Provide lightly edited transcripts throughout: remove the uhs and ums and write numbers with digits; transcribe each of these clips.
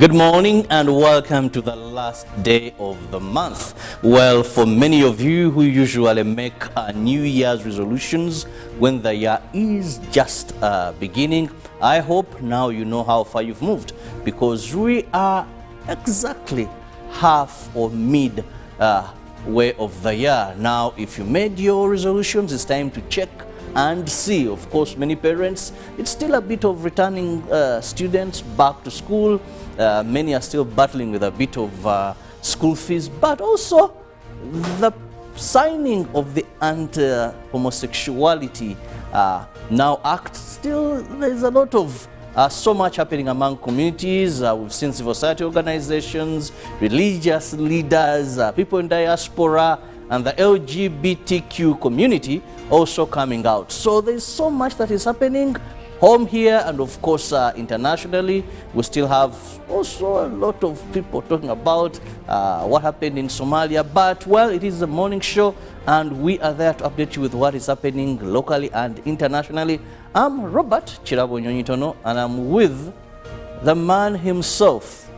Good morning and welcome to the last day of the month. Well, for many of you who usually make New Year's resolutions when the year is just beginning, I hope now you know how far you've moved, because we are exactly half or mid way of the year. Now, if you made your resolutions, it's time to check and see. Of course, many parents, it's still a bit of returning students back to school. Many are still battling with a bit of school fees, but also the signing of the Anti-Homosexuality Now Act. Still, there's a lot of so much happening among communities. We've seen civil society organizations, religious leaders, people in diaspora, and the LGBTQ community also coming out. So there's so much that is happening home here, and of course internationally. We still have also a lot of people talking about what happened in Somalia, but well, it is a morning show and we are there to update you with what is happening locally and internationally. I'm Robert KIrabo and I'm with the man himself,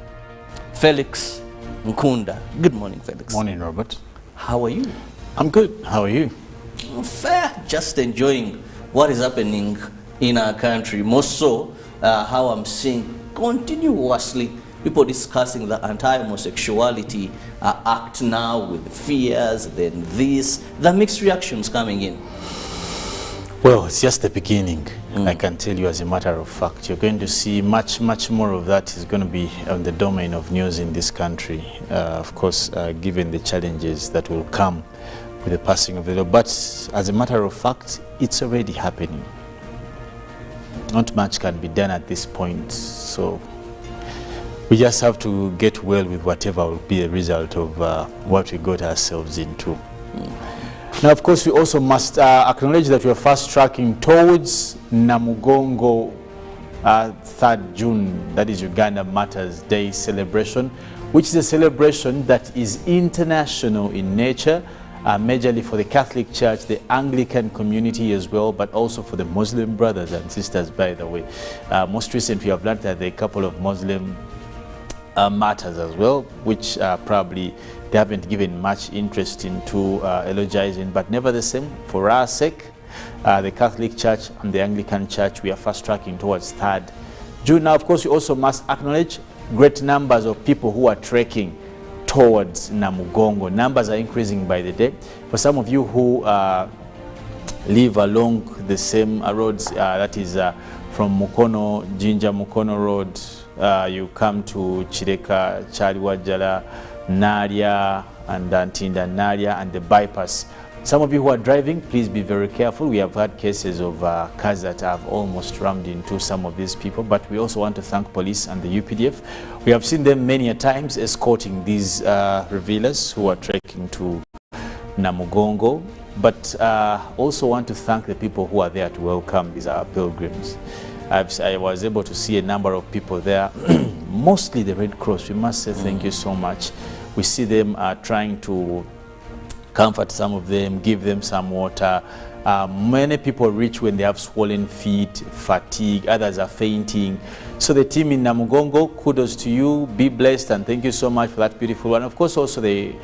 Felix Nkunda. Good morning, Felix. Morning, Robert. How are you? I'm good. How are you? Fair. Just enjoying what is happening in our country. Most so, how I'm seeing continuously people discussing the Anti-Homosexuality Act now, with fears, then this, the mixed reactions coming in. Well, it's just the beginning. I can tell you as a matter of fact, you're going to see much more of that is going to be on the domain of news in this country. Of course, given the challenges that will come with the passing of the law. But as a matter of fact, it's already happening. Not much can be done at this point, so we just have to get well with whatever will be a result of what we got ourselves into. Now, of course, we also must acknowledge that we are fast tracking towards Namugongo 3rd June, that is Uganda Matters Day celebration, which is a celebration that is international in nature. Majorly for the Catholic Church, the Anglican community as well, but also for the Muslim brothers and sisters, by the way. Most recently, I've learned that there are a couple of Muslim matters as well, which probably they haven't given much interest into eulogizing, but nevertheless, for our sake, the Catholic Church and the Anglican Church, we are fast tracking towards 3rd June. Now, of course, we also must acknowledge great numbers of people who are trekking towards Namugongo. Numbers are increasing by the day. For some of you who live along the same roads, that is from Mukono, Jinja Mukono Road, you come to Chireka, Chaliwajala, Naria, and Ntinda Naria, and the bypass. Some of you who are driving, please be very careful. We have had cases of cars that have almost rammed into some of these people, but we also want to thank police and the UPDF. We have seen them many a times escorting these revealers who are trekking to Namugongo, but also want to thank the people who are there to welcome these pilgrims. I was able to see a number of people there, mostly the Red Cross. We must say thank you so much. We see them trying to comfort some of them, give them some water. Many people reach when they have swollen feet, fatigue, others are fainting. So the team in Namugongo, kudos to you, be blessed, and thank you so much for that beautiful one. Of course, also the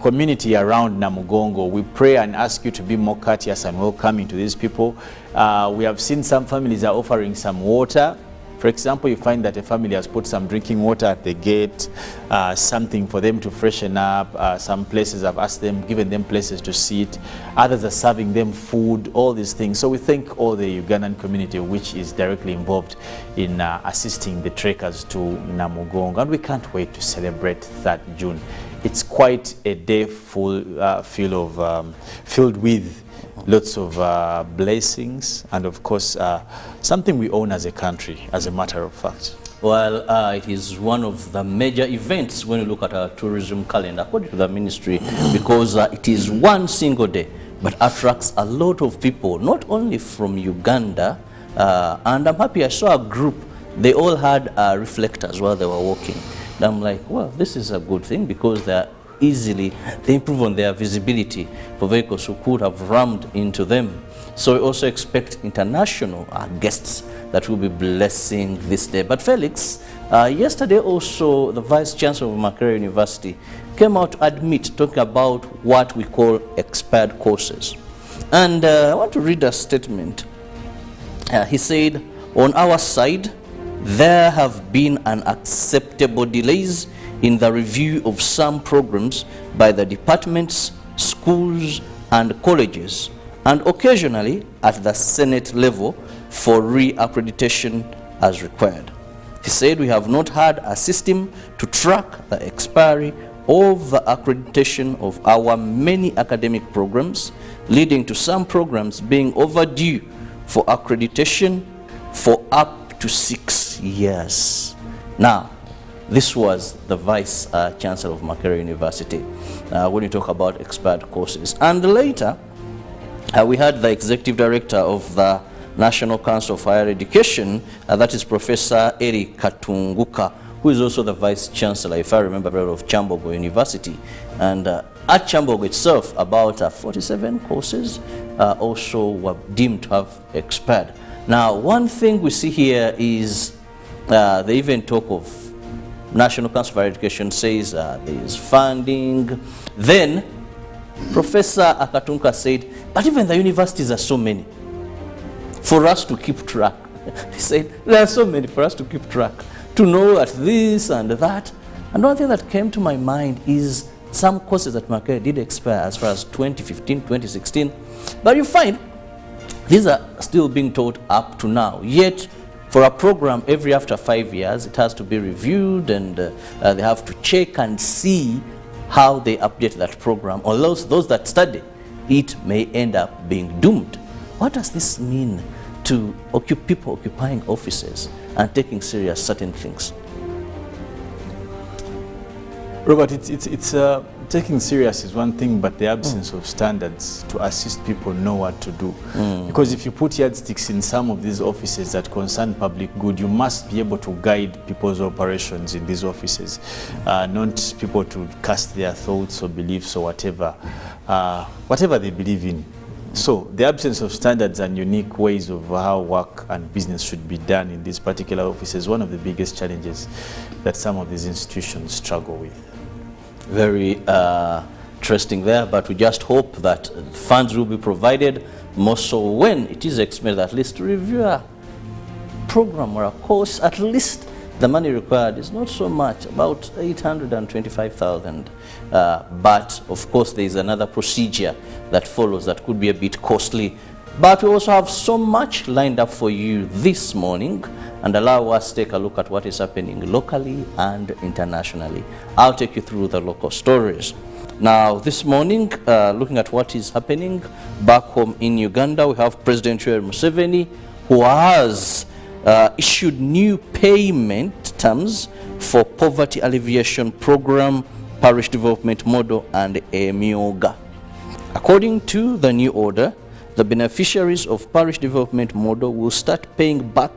community around Namugongo, we pray and ask you to be more courteous and welcoming to these people. We have seen some families are offering some water. For example, you find that a family has put some drinking water at the gate, something for them to freshen up. Some places have asked them, given them places to sit. Others are serving them food, all these things. So we thank all the Ugandan community which is directly involved in assisting the trekkers to Namugongo. And we can't wait to celebrate 3rd June. It's quite a day filled with lots of blessings, and of course something we own as a country, as a matter of fact. Well, it is one of the major events when you look at our tourism calendar, according to the ministry, because it is one single day, but attracts a lot of people, not only from Uganda, and I'm happy I saw a group, they all had reflectors while they were walking. And I'm like, well, this is a good thing, because they're easily. They improve on their visibility for vehicles who could have rammed into them. So we also expect international guests that will be blessing this day. But Felix, yesterday also the Vice Chancellor of Makerere University came out to admit, talking about what we call expired courses. And I want to read a statement. He said, on our side, there have been unacceptable delays in the review of some programs by the departments, schools, and colleges, and occasionally at the Senate level for re-accreditation as required. He said, we have not had a system to track the expiry of the accreditation of our many academic programs, leading to some programs being overdue for accreditation for up to 6 years. Now, this was the Vice Chancellor of Makerere University when you talk about expired courses. And later, we had the Executive Director of the National Council of Higher Education, that is Professor Eric Katunguka, who is also the Vice Chancellor, if I remember well, of Kyambogo University. And at Kyambogo itself, about 47 courses also were deemed to have expired. Now, one thing we see here is they even talk of National Council of Higher Education says there is funding. Then Professor Akatunka said, but even the universities are so many for us to keep track. He said, there are so many for us to keep track, to know at this and that. And one thing that came to my mind is some courses at Makerere did expire as far as 2015, 2016. But you find these are still being taught up to now. Yet, for a program, every after 5 years, it has to be reviewed, and they have to check and see how they update that program. Although those that study, it may end up being doomed. What does this mean to people occupying offices and taking serious certain things? Robert, it's taking serious is one thing, but the absence of standards to assist people know what to do. Because if you put yardsticks in some of these offices that concern public good, you must be able to guide people's operations in these offices, not people to cast their thoughts or beliefs or whatever they believe in. So the absence of standards and unique ways of how work and business should be done in these particular offices is one of the biggest challenges that some of these institutions struggle with. Very interesting there, but we just hope that funds will be provided, more so when it is expected at least to review a program or a course. At least the money required is not so much, about 825,000. But of course there is another procedure that follows that could be a bit costly. But we also have so much lined up for you this morning, and allow us to take a look at what is happening locally and internationally. I'll take you through the local stories. Now, this morning, looking at what is happening back home in Uganda, we have President Yoweri Museveni, who has issued new payment terms for poverty alleviation program, parish development model, and emyoga. According to the new order, the beneficiaries of parish development model will start paying back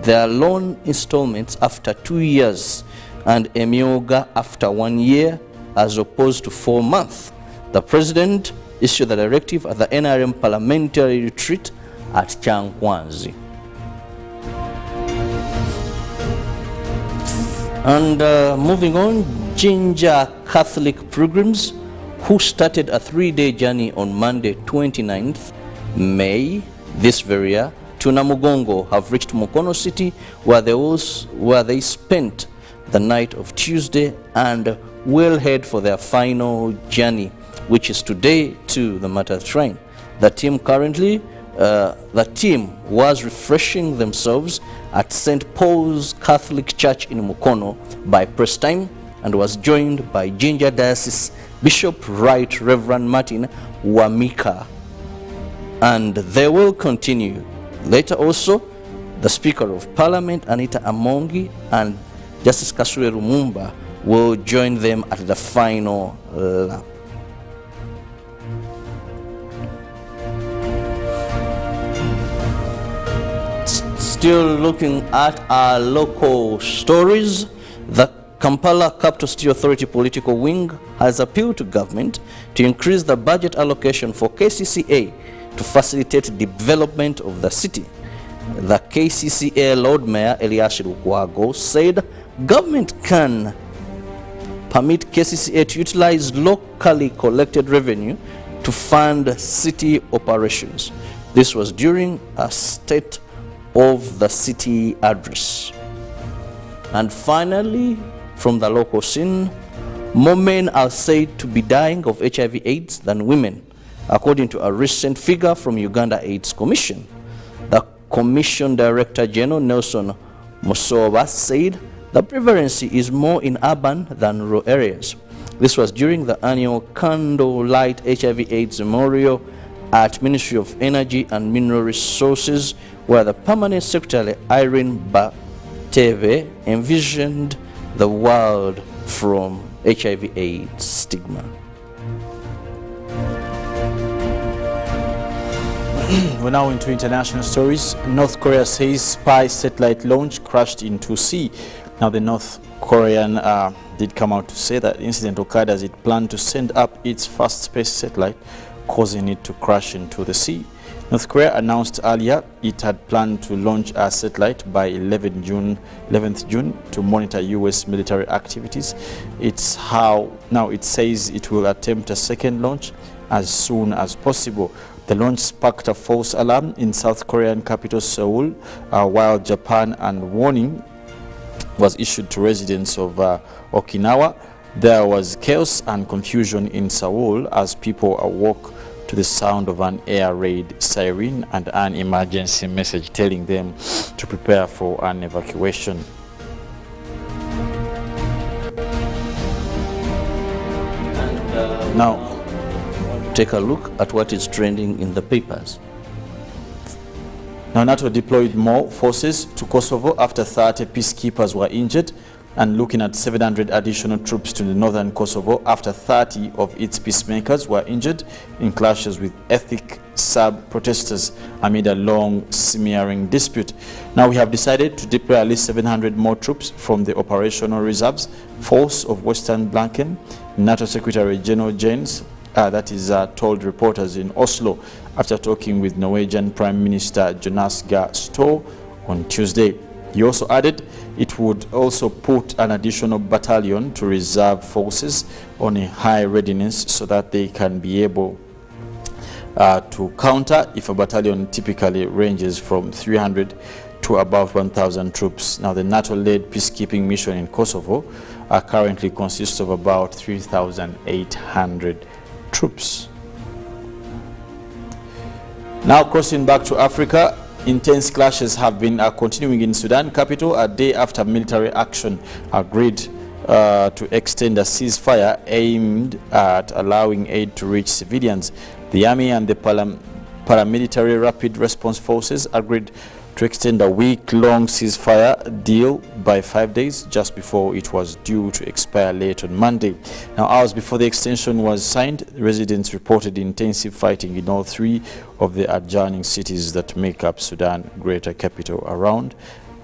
their loan installments after 2 years and emyoga after 1 year, as opposed to 4 months. The president issued the directive at the NRM parliamentary retreat at Kyankwanzi. And moving on, Jinja Catholic pilgrims who started a 3-day journey on Monday 29th May this very year to Namugongo have reached Mukono City, where they spent the night of Tuesday and will head for their final journey, which is today, to the Martyrs' Shrine. The team was refreshing themselves at St. Paul's Catholic Church in Mukono by press time, and was joined by Jinja Diocese Bishop Right Reverend Martin Wamika. And they will continue. Later also, the Speaker of Parliament Anita Amongi and Justice Kasule Lumumba will join them at the final lap. Still looking at our local stories, the Kampala Capital City Authority political wing has appealed to government to increase the budget allocation for KCCA to facilitate development of the city. The KCCA Lord Mayor Elias Lukwago said government can permit KCCA to utilize locally collected revenue to fund city operations. This was during a State of the City address. And finally, from the local scene, more men are said to be dying of HIV/AIDS than women, according to a recent figure from Uganda AIDS Commission. The Commission Director General Nelson Musoba said the prevalence is more in urban than rural areas. This was during the annual Candlelight HIV/AIDS Memorial at Ministry of Energy and Mineral Resources, where the Permanent Secretary Irene Bateve envisioned the world from HIV/AIDS stigma. We're now into international stories. North Korea says spy satellite launch crashed into sea. Now the North Korean did come out to say that the incident occurred as it planned to send up its first space satellite, causing it to crash into the sea. North Korea announced earlier it had planned to launch a satellite by 11th June to monitor U.S. military activities. Now it says it will attempt a second launch as soon as possible. The launch sparked a false alarm in South Korean capital Seoul, while Japan and warning was issued to residents of Okinawa. There was chaos and confusion in Seoul as people awoke to the sound of an air raid siren and an emergency message telling them to prepare for an evacuation. Now, take a look at what is trending in the papers. Now, NATO deployed more forces to Kosovo after 30 peacekeepers were injured, and looking at 700 additional troops to the northern Kosovo after 30 of its peacemakers were injured in clashes with ethnic Serb protesters amid a long smearing dispute. Now we have decided to deploy at least 700 more troops from the Operational Reserves Force of Western Balkan. NATO Secretary General Jens told reporters in Oslo after talking with Norwegian Prime Minister Jonas Gahr Støre on Tuesday. He also added it would also put an additional battalion to reserve forces on a high readiness so that they can be able to counter if a battalion typically ranges from 300 to above 1,000 troops. Now the NATO-led peacekeeping mission in Kosovo currently consists of about 3,800 troops. Now crossing back to Africa, intense clashes have been continuing in Sudan capital a day after military action agreed to extend a ceasefire aimed at allowing aid to reach civilians. The army and the paramilitary rapid response forces agreed to extend a week-long ceasefire deal by 5 days just before it was due to expire late on Monday. Now, hours before the extension was signed, residents reported intensive fighting in all three of the adjoining cities that make up Sudan greater capital around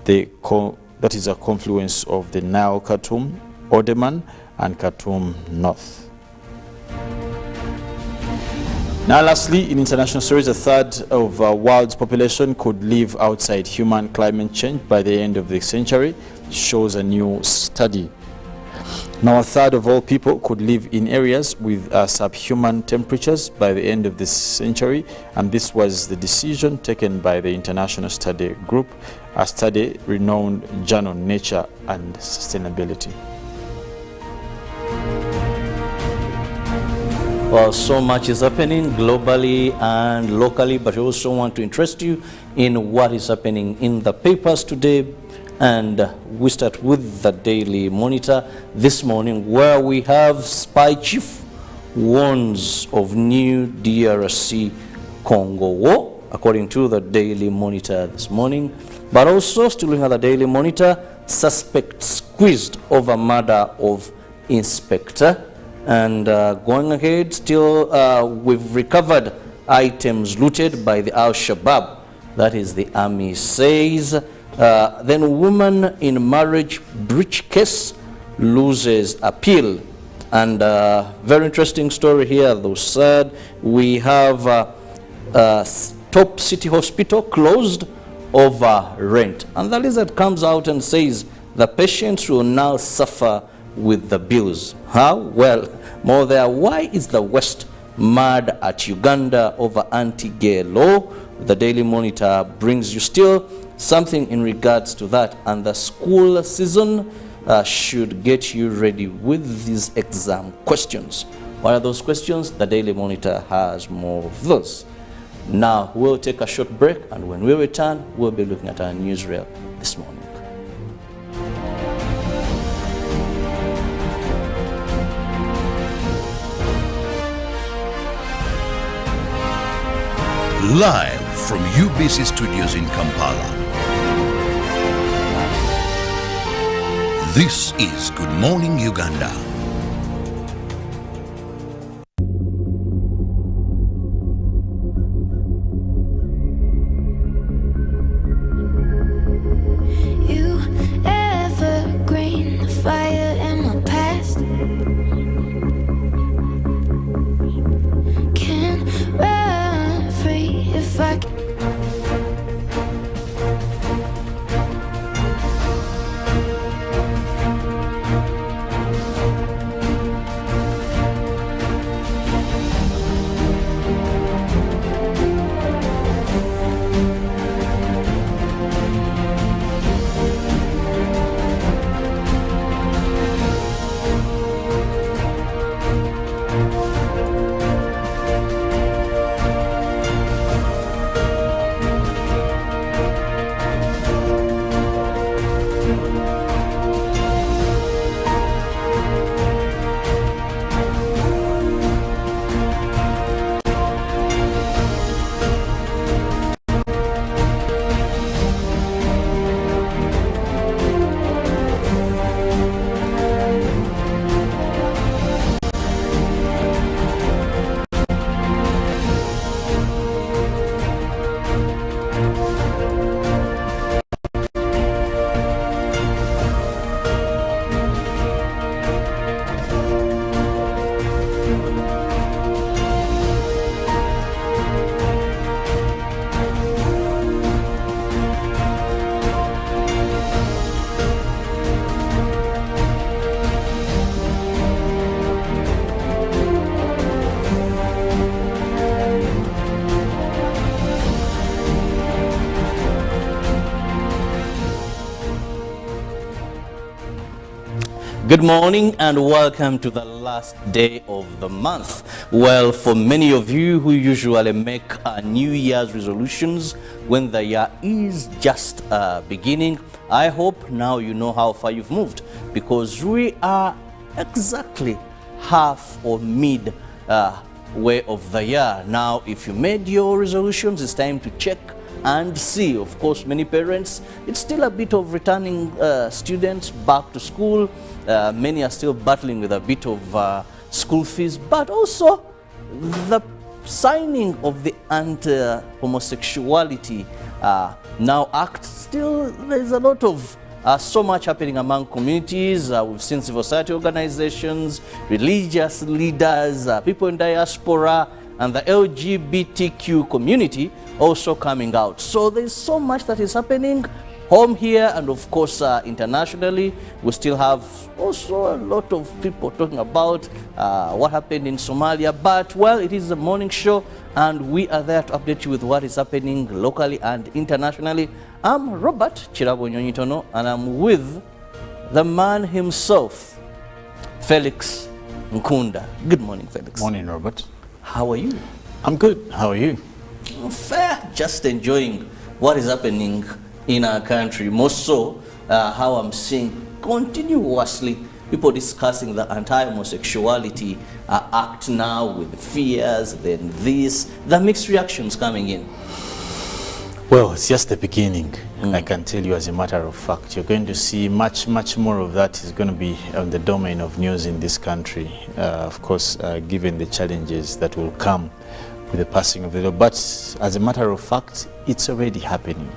that is a confluence of the Nile, Khartoum, Omdurman, and Khartoum North. Now lastly, in international stories, a third of the world's population could live outside human climate change by the end of the century, shows a new study. Now a third of all people could live in areas with subhuman temperatures by the end of this century, and this was the decision taken by the International Study Group, a study renowned journal Nature and Sustainability. Well, so much is happening globally and locally, but we also want to interest you in what is happening in the papers today. And we start with the Daily Monitor this morning, where we have Spy Chief warns of new DRC Congo war, according to the Daily Monitor this morning. But also, still looking at the Daily Monitor, suspect squeezed over murder of inspector. And going ahead, still we've recovered items looted by the Al-Shabaab, that is the army says. Then woman in marriage breach case loses appeal. And very interesting story here, though sad. We have top city hospital closed over rent. And the lizard comes out and says the patients will now suffer with the bills. How? Well, more there. Why is the West mad at Uganda over anti-gay law? The Daily Monitor brings you still something in regards to that, and the school season should get you ready with these exam questions. What are those questions? The Daily Monitor has more of those. Now we'll take a short break, and when we return, we'll be looking at our newsreel this morning. Live from UBC Studios in Kampala. This is Good Morning Uganda. You evergreen, the fire in my past. Can't run free if I can. Good morning and welcome to the last day of the month. Well, for many of you who usually make New Year's resolutions when the year is just beginning, I hope now you know how far you've moved, because we are exactly half or mid way of the year. Now, if you made your resolutions, it's time to check and see. Of course, many parents, it's still a bit of returning students back to school. Many are still battling with a bit of school fees, but also the signing of the anti-homosexuality now act. Still, there's a lot of so much happening among communities. We've seen civil society organizations, religious leaders, people in diaspora, and the LGBTQ community also coming out. So there's so much that is happening home here, and of course internationally. We still have also a lot of people talking about what happened in Somalia, but well, it is a morning show and we are there to update you with what is happening locally and internationally. I'm Robert KIrabo and I'm with the man himself, Felix Nkunda. Good morning, Felix. Morning, Robert. How are you? I'm good. How are you? Fair. Just enjoying what is happening in our country. Most so, how I'm seeing continuously people discussing the anti-homosexuality act now, with fears, then this, the mixed reactions coming in. Well, it's just the beginning. I can tell you as a matter of fact, you're going to see much more of that is going to be on the domain of news in this country. Of course, given the challenges that will come with the passing of the law. But as a matter of fact, it's already happening.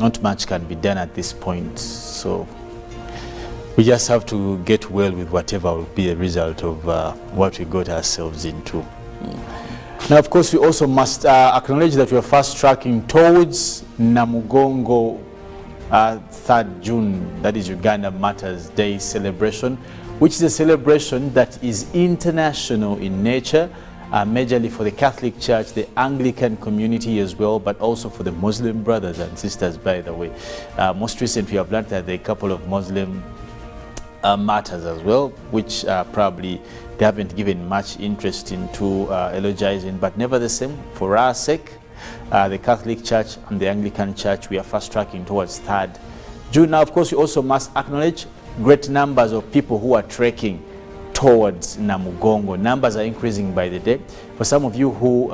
Not much can be done at this point. So we just have to get well with whatever will be a result of what we got ourselves into. Now, of course, we also must acknowledge that we are fast tracking towards Namugongo 3rd June, that is Uganda Matters Day celebration, which is a celebration that is international in nature, majorly for the Catholic Church, the Anglican community as well, but also for the Muslim brothers and sisters, by the way. Most recently, we have learned that there are a couple of Muslim matters as well, which probably they haven't given much interest into eulogizing, but nevertheless, for our sake, the Catholic Church and the Anglican Church, we are fast tracking towards 3rd June. Now, of course, we also must acknowledge great numbers of people who are trekking towards Namugongo. Numbers are increasing by the day. For some of you who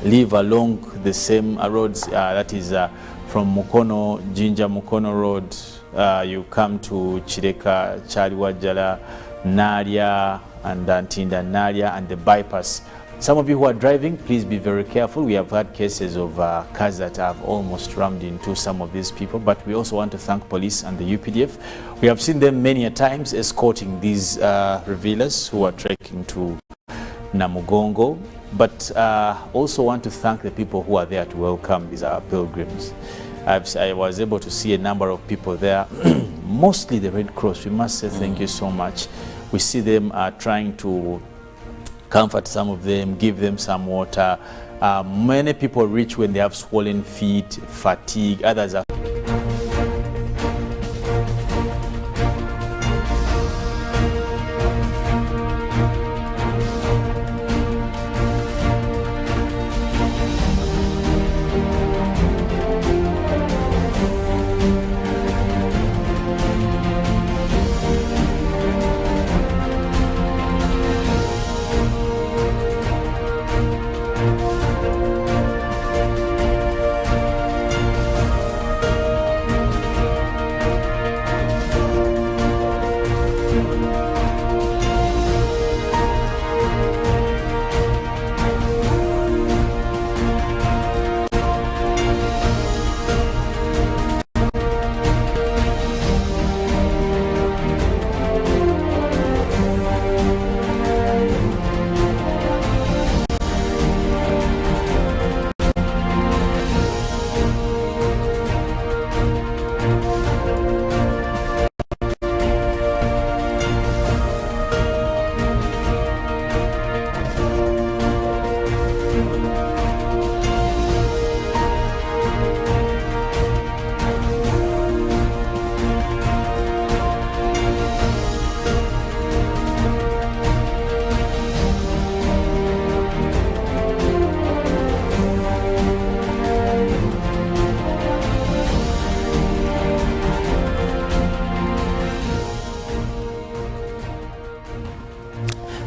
live along the same roads, that is from Mukono, Jinja Mukono Road, you come to Chireka, Chaliwajala, Naria, and Ntinda Naria, and the bypass. Some of you who are driving, please be very careful. We have had cases of cars that have almost rammed into some of these people, but we also want to thank police and the UPDF. We have seen them many a times escorting these revealers who are trekking to Namugongo, but also want to thank the people who are there to welcome these pilgrims. I was able to see a number of people there, mostly the Red Cross. We must say thank you so much. We see them trying to comfort some of them, give them some water. Many people reach when they have swollen feet, fatigue, others are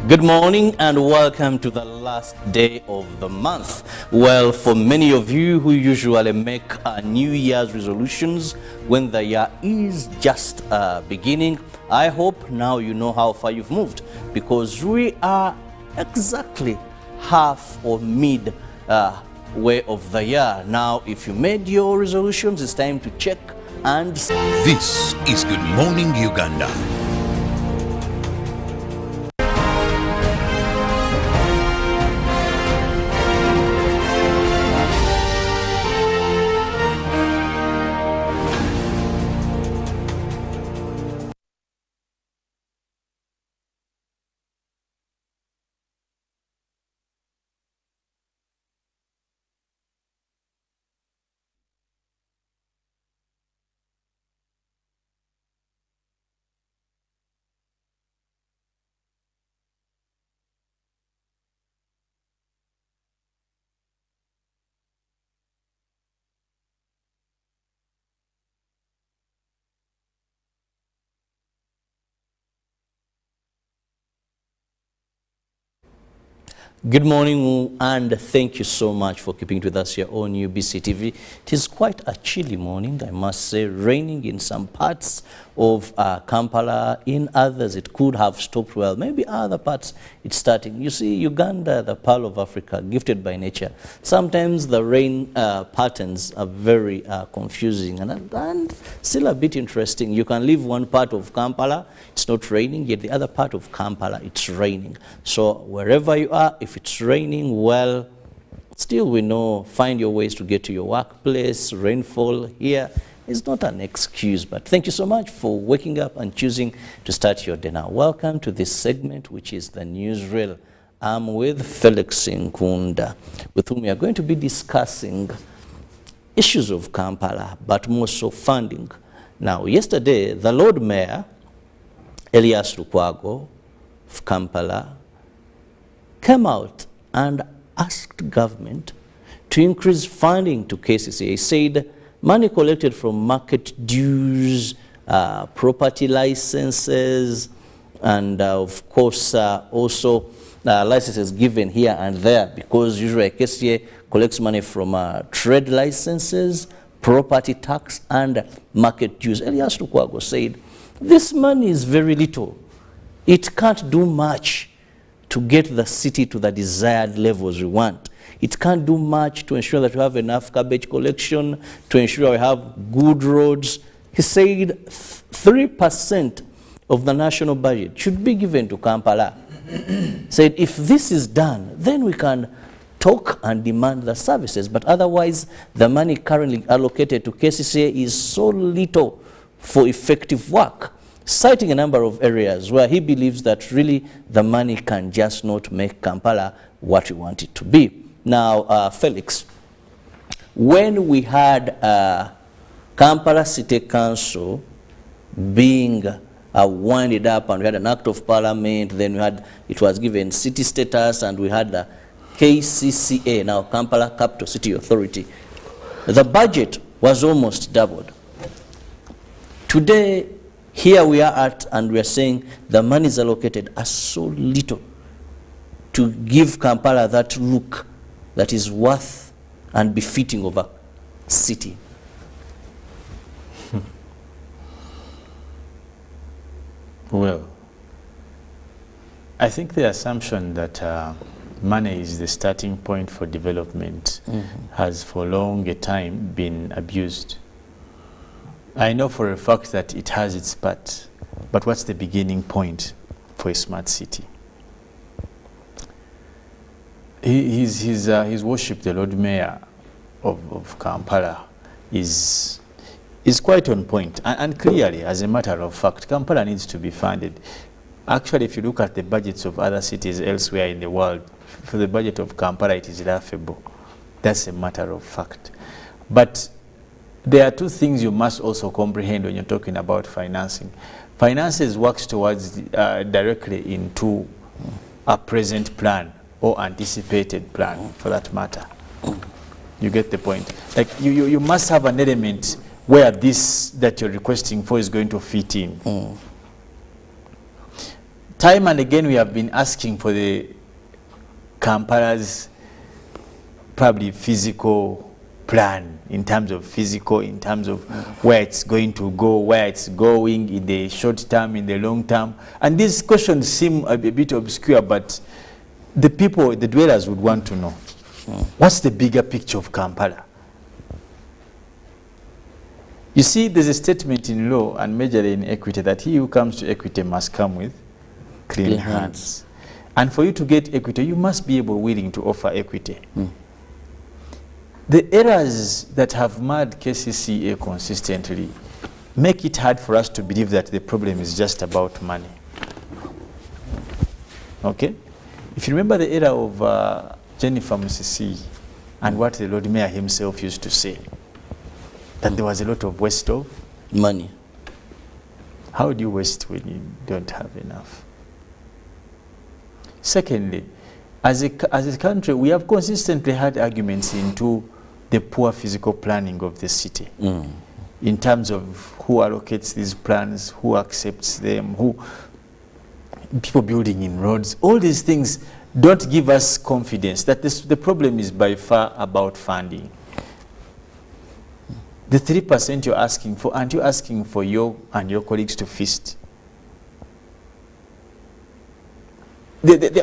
Good morning and welcome to the last day of the month. Well, for many of you who usually make New Year's resolutions when the year is just beginning, I hope now you know how far you've moved, because we are exactly half or mid way of the year. Now, if you made your resolutions, it's time to check and... This is Good Morning Uganda. Good morning and thank you so much for keeping with us here on UBC TV. It is quite a chilly morning, I must say, raining in some parts of Kampala. In others, it could have stopped well. Maybe other parts, it's starting. You see, Uganda, the pearl of Africa, gifted by nature. Sometimes the rain patterns are very confusing and still a bit interesting. You can leave one part of Kampala, it's not raining, yet the other part of Kampala, it's raining. So wherever you are, if it's raining, well, still we know, find your ways to get to your workplace. Rainfall here is not an excuse, but thank you so much for waking up and choosing to start your day now. Welcome to this segment, which is the Newsreel. I'm with Felix Nkunda, with whom we are going to be discussing issues of Kampala, but more so funding. Now, yesterday, the Lord Mayor, Elias Lukwago of Kampala, came out and asked government to increase funding to KCCA. He said money collected from market dues, property licenses, and of course also licenses given here and there, because usually KCCA collects money from trade licenses, property tax, and market dues. Elias Lukwago said this money is very little. It can't do much to get the city to the desired levels we want. It can't do much to ensure that we have enough garbage collection, to ensure we have good roads. He said 3% of the national budget should be given to Kampala. Said if this is done, then we can talk and demand the services, but otherwise the money currently allocated to KCCA is so little for effective work, citing a number of areas where he believes that really the money can just not make Kampala what we want it to be. Now, Felix, when we had Kampala City Council being winded up, and we had an act of parliament, then we had, it was given city status, and we had the KCCA, now Kampala Capital City Authority, the budget was almost doubled. Today, here we are at, and we are saying the monies allocated are so little to give Kampala that look that is worth and befitting of a city. Well, I think the assumption that money is the starting point for development has for long a time been abused. I know for a fact that it has its part, but what's the beginning point for a smart city? His worship, the Lord Mayor of Kampala, is quite on point. And clearly, as a matter of fact, Kampala needs to be funded. Actually, if you look at the budgets of other cities elsewhere in the world, for the budget of Kampala, it is laughable. That's a matter of fact. But there are two things you must also comprehend when you're talking about financing. Finances works towards directly into a present plan or anticipated plan, for that matter. You get the point. Like you must have an element where this that you're requesting for is going to fit in. Time and again we have been asking for the Kampala's probably physical plan, in terms of physical, in terms of where it's going to go, where it's going in the short term, in the long term. And these questions seem a bit obscure, but the people, the dwellers would want to know. What's the bigger picture of Kampala? You see, there's a statement in law and majorly in equity that he who comes to equity must come with clean hands. And for you to get equity, you must be willing to offer equity. The errors that have marred KCCA consistently make it hard for us to believe that the problem is just about money. Okay? If you remember the era of Jennifer Musisi and what the Lord Mayor himself used to say, that there was a lot of waste of money. How do you waste when you don't have enough? Secondly, as a country, we have consistently had arguments into the poor physical planning of the city, in terms of who allocates these plans, who accepts them, who people building in roads. All these things don't give us confidence that the problem is by far about funding. The 3% you're asking for, aren't you asking for you and your colleagues to feast?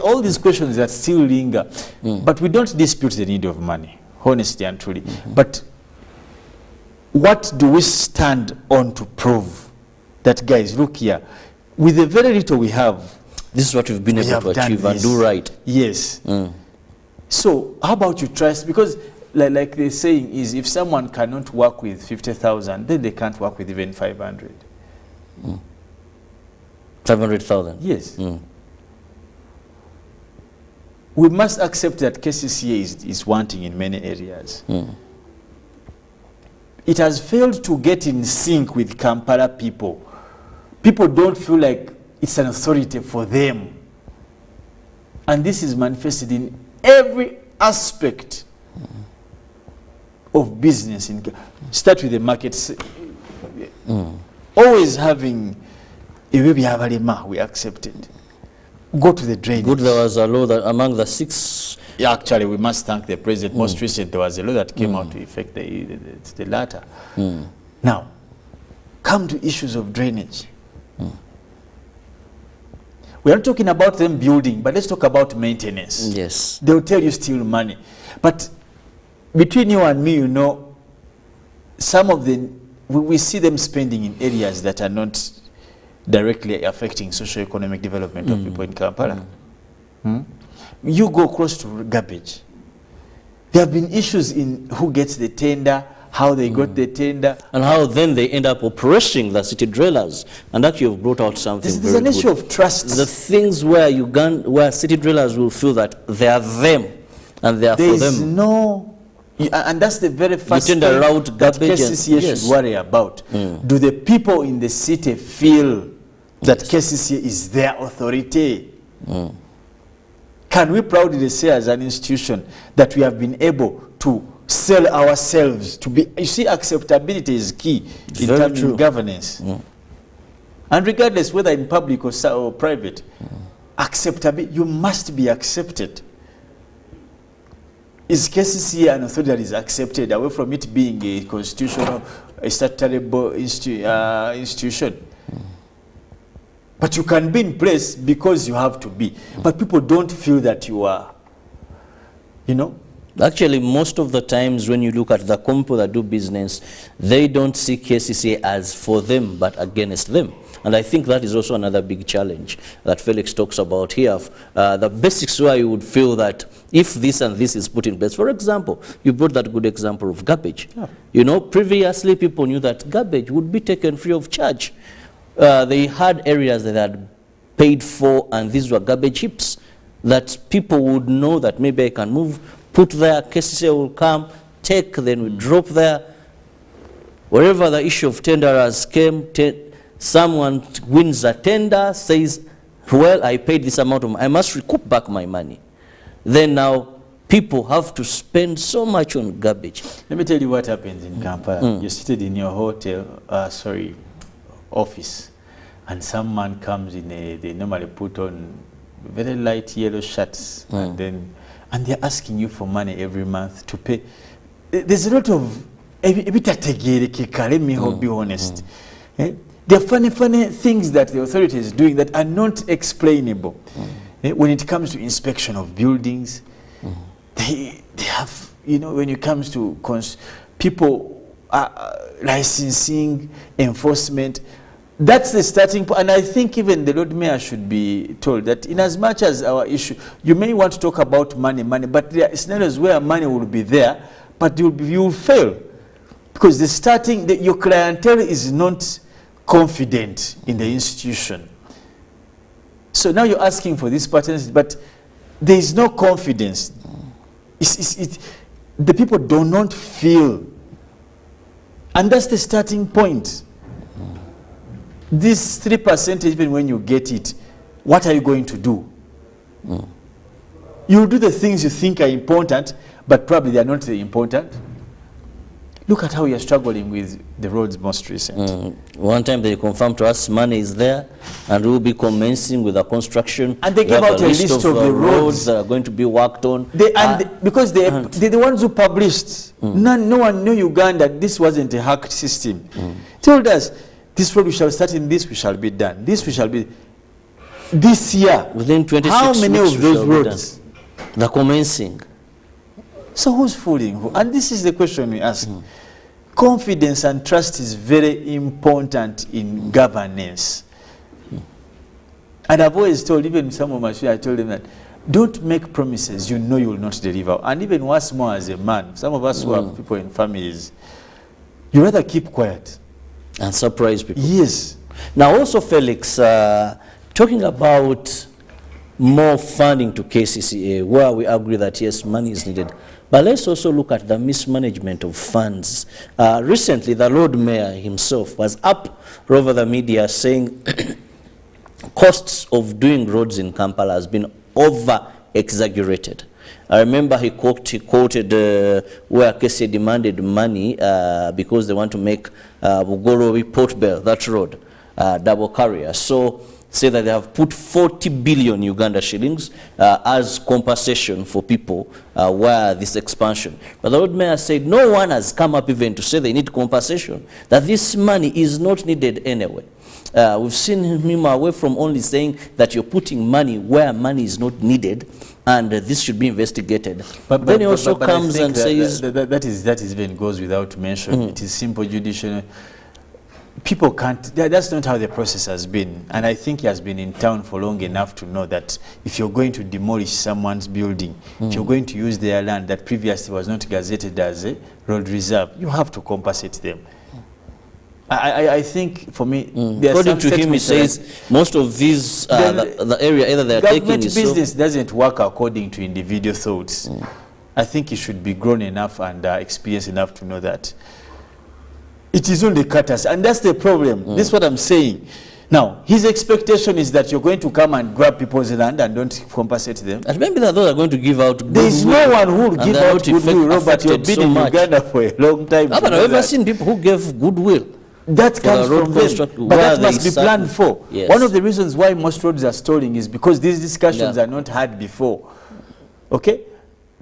All these questions that still linger, but we don't dispute the need of money, honestly and truly. But what do we stand on to prove that, guys, look here, with the very little we have, this is what we've been able to achieve and do right. Yes. So how about you trust? Because like they're saying is, if someone cannot work with 50,000, then they can't work with even 500. 500,000. Yes. We must accept that KCCA is wanting in many areas. It has failed to get in sync with Kampala people. People don't feel like it's an authority for them. And this is manifested in every aspect of business. Start with the markets. Always having a way we accept it. Go to the drainage. Good, there was a law that among the 6. Yeah, actually, we must thank the president. Most recent, there was a law that came out to effect the latter. Now, come to issues of drainage. We are not talking about them building, but let's talk about maintenance. Yes. They'll tell you still money. But between you and me, you know, some of them, we see them spending in areas that are not directly affecting socio-economic development of people in Kampala. You go close to garbage. There have been issues in who gets the tender, how they got the tender. And how then they end up oppressing the city dwellers. And actually you've brought out something There's very an issue good. of trust. The things where where city dwellers will feel that they are them and they are for There's them. no, and that's the very first thing tender out that garbage KCCA yes. should worry about. Do the people in the city feel that KCCA is their authority? Can we proudly say as an institution that we have been able to sell ourselves to be, you see, acceptability is key in terms of governance. And regardless whether in public or private, acceptability, you must be accepted. Is KCCA an authority that is accepted away from it being a constitutional, a statutory institution? But you can be in place because you have to be. But people don't feel that you are, you know? Actually, most of the times when you look at the people that do business, they don't see KCCA as for them, but against them. And I think that is also another big challenge that Felix talks about here. The basics where you would feel that if this and this is put in place. For example, you brought that good example of garbage. You know, previously people knew that garbage would be taken free of charge. They had areas that had paid for, and these were garbage heaps that people would know that maybe I can move, put there, KCCA will come, take, then we drop there. Wherever the issue of tenderers came, someone wins a tender, says, well, I paid this amount of money, I must recoup back my money. Then now people have to spend so much on garbage. Let me tell you what happens in Kampala. You're seated in your hotel, office, and some man comes in they normally put on very light yellow shirts, and they're asking you for money every month to pay. There's a lot of, let me be honest. There are funny things that the authority is doing that are not explainable. When it comes to inspection of buildings, they have, you know, when it comes to people licensing, enforcement, that's the starting point. And I think even the Lord Mayor should be told that in as much as our issue, you may want to talk about money, but there are scenarios where money will be there, but you will fail. Because your clientele is not confident in the institution. So now you're asking for this partnership, but there is no confidence. The people do not feel. And that's the starting point. This 3%, even when you get it, what are you going to do? You'll do the things you think are important, but probably they are not important. Look at how we are struggling with the roads most recent. One time they confirmed to us money is there and we will be commencing with the construction. And they We gave have out a list of the roads that are going to be worked on. Because they're the ones who published, no one knew Uganda, this wasn't a hacked system. Told us, this road we shall start in this, we shall be done. This we shall be, this year. Within 26 how many weeks of we those shall be roads? done. They're commencing. So who's fooling who? And this is the question we ask. Confidence and trust is very important in governance. And I've always told, even some of my students, I told them that don't make promises you know you will not deliver. And even what's more as a man, some of us who have people in families, you rather keep quiet. And surprise people. Yes. Now also, Felix, talking about more funding to KCCA, where we agree that yes, money is needed. But let's also look at the mismanagement of funds. Recently, the Lord Mayor himself was up over the media saying costs of doing roads in Kampala has been over-exaggerated. I remember he quoted where KCCA demanded money because they want to make Bugorobi Port Bell, that road, double carrier. So say that they have put 40 billion Uganda shillings as compensation for people where this expansion. But the Lord Mayor said no one has come up even to say they need compensation, that this money is not needed anyway. We've seen him away from only saying that you're putting money where money is not needed and this should be investigated. But then he also comes and says... That is even goes without mention. It is simple judicial. People can't, that's not how the process has been. And I think he has been in town for long enough to know that if you're going to demolish someone's building, if you're going to use their land that previously was not gazetted as a road reserve, you have to compensate them. I think for me, according to him, he says most of these, the area either they're taking is business doesn't work according to individual thoughts. I think he should be grown enough and experienced enough to know that it is only cutters, and that's the problem. This is what I'm saying. Now, his expectation is that you're going to come and grab people's land and don't compensate them. And maybe that those are going to give out goodwill. There is no one who will give out goodwill, Robert. You've been in Uganda for a long time. But I've never seen people who gave goodwill. That comes from them, but that must be planned for. Yes. One of the reasons why most roads are stalling is because these discussions are not had before. Okay?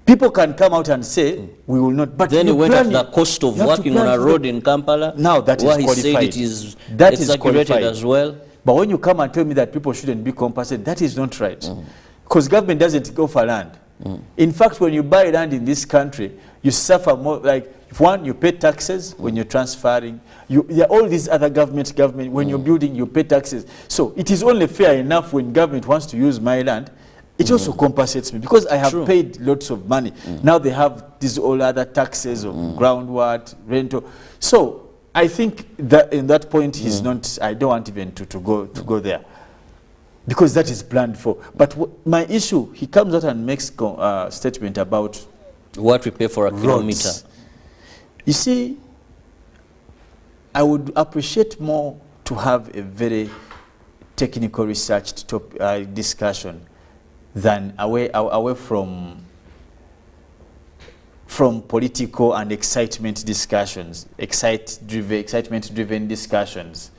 People can come out and say, we will not. But then he went at the cost of working on a road in Kampala. Now that is qualified. He said it is qualified as well. But when you come and tell me that people shouldn't be compensated, that is not right. Because government doesn't go for land. In fact, when you buy land in this country, you suffer more. Like, one, you pay taxes when you're transferring. All these other government, when you're building, you pay taxes. So it is only fair enough when government wants to use my land, it also compensates me because I have paid lots of money. Now they have these all other taxes of groundwork, rental. So I think that in that point he's not, I don't want even to go there because that is planned for. But my issue, he comes out and makes a statement about what we pay for a kilometer. You see, I would appreciate more to have a very technical researched discussion than away from political and excitement discussions, excitement-driven discussions.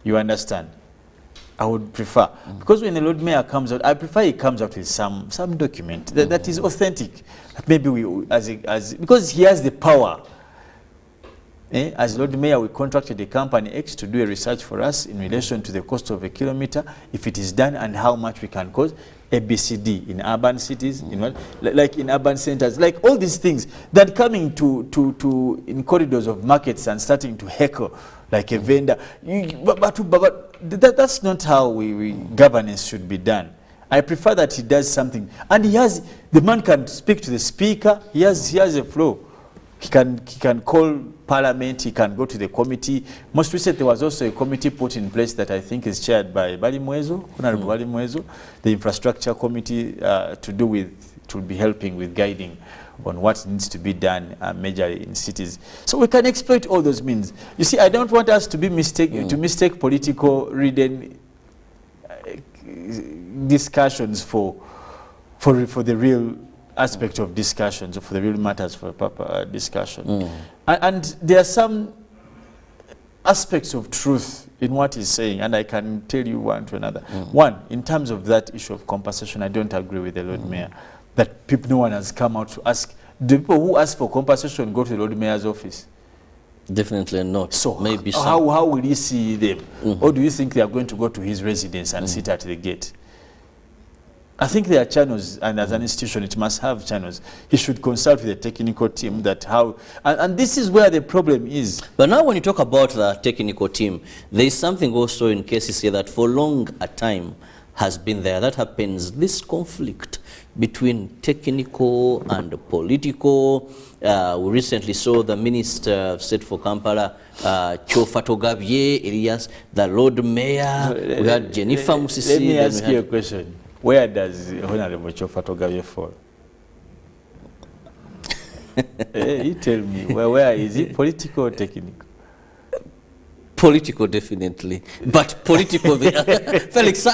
You understand? I would prefer, because when the Lord Mayor comes out, I prefer he comes out with some document that is authentic. Maybe because he has the power. As Lord Mayor, we contracted a company X to do a research for us in relation to the cost of a kilometer, if it is done, and how much we can cost. ABCD in urban cities, like in urban centers, like all these things that coming to in corridors of markets and starting to heckle like a vendor. But that's not how governance should be done. I prefer that he does something, and the man can speak to the speaker. He has a flow. He can call parliament, he can go to the committee. Most recently there was also a committee put in place that I think is chaired by Balimwezo, Honorable Balimwezo, the infrastructure committee to be helping with guiding on what needs to be done majorly in cities. So we can exploit all those means. You see, I don't want us to be mistake political ridden discussions for the real aspect of discussions, for the real matters for proper discussion. And there are some aspects of truth in what he's saying, and I can tell you one to another. One, in terms of that issue of compensation, I don't agree with the Lord Mayor that no one has come out to ask. The people who ask for compensation go to the Lord Mayor's office. Definitely not. So maybe how will he see them? Or do you think they are going to go to his residence and sit at the gate? I think there are channels, and as an institution, it must have channels. He should consult with the technical team that how, and this is where the problem is. But now when you talk about the technical team, there is something also in cases here that for long a time has been there. That happens, this conflict between technical and political. We recently saw the Minister of State for Kampala, Chofatogabye, Elias, the Lord Mayor, we had Jennifer Musisi. Let me ask you a question. Where does Honorable Chofatogabye fall? You tell me, where is it, political or technical? Political, definitely. But political, Felix,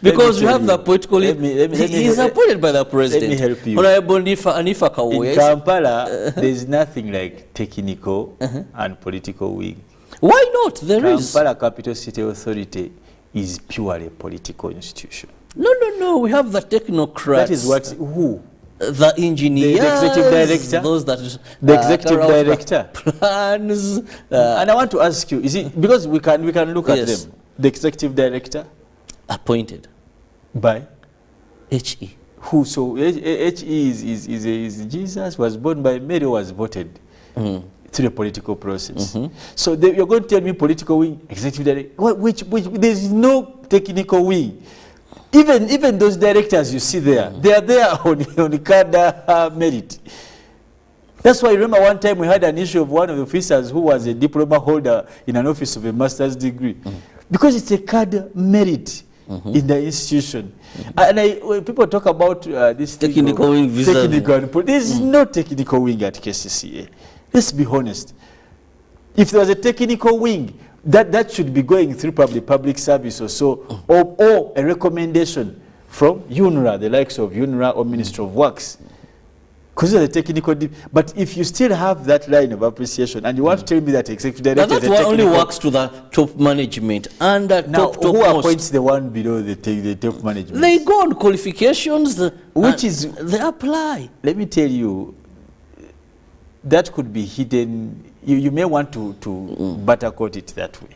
because we have the political, he is appointed by the president. Let me help you. Honorable Anifa Kawoye. In Kampala, there is nothing like technical and political wing. Why not? There is. Kampala Capital City Authority is purely a political institution. No. We have the technocrats. That is what, who? The engineers, the executive director, those that the executive director plans. And I want to ask you, is it because we can look at them? The executive director appointed by HE. Who? So HE is Jesus, was born by Mary, was voted through the political process. So you're going to tell me political wing, executive director, which there is no technical wing. Even those directors you see there, they are there on cadre merit. That's why I remember one time we had an issue of one of the officers who was a diploma holder in an office of a master's degree. Because it's a cadre merit in the institution. And when people talk about this technical wing, there is no technical wing at KCCA. Let's be honest. If there was a technical wing, that should be going through public service or so, or a recommendation from UNRA, the likes of UNRA or Ministry of Works. Because of the technical, but if you still have that line of appreciation and you want to tell me that executive director, that only works to the top management and now top who appoints the one below the top management? They go on qualifications, which is they apply. Let me tell you, that could be hidden. You may want to buttercoat it that way,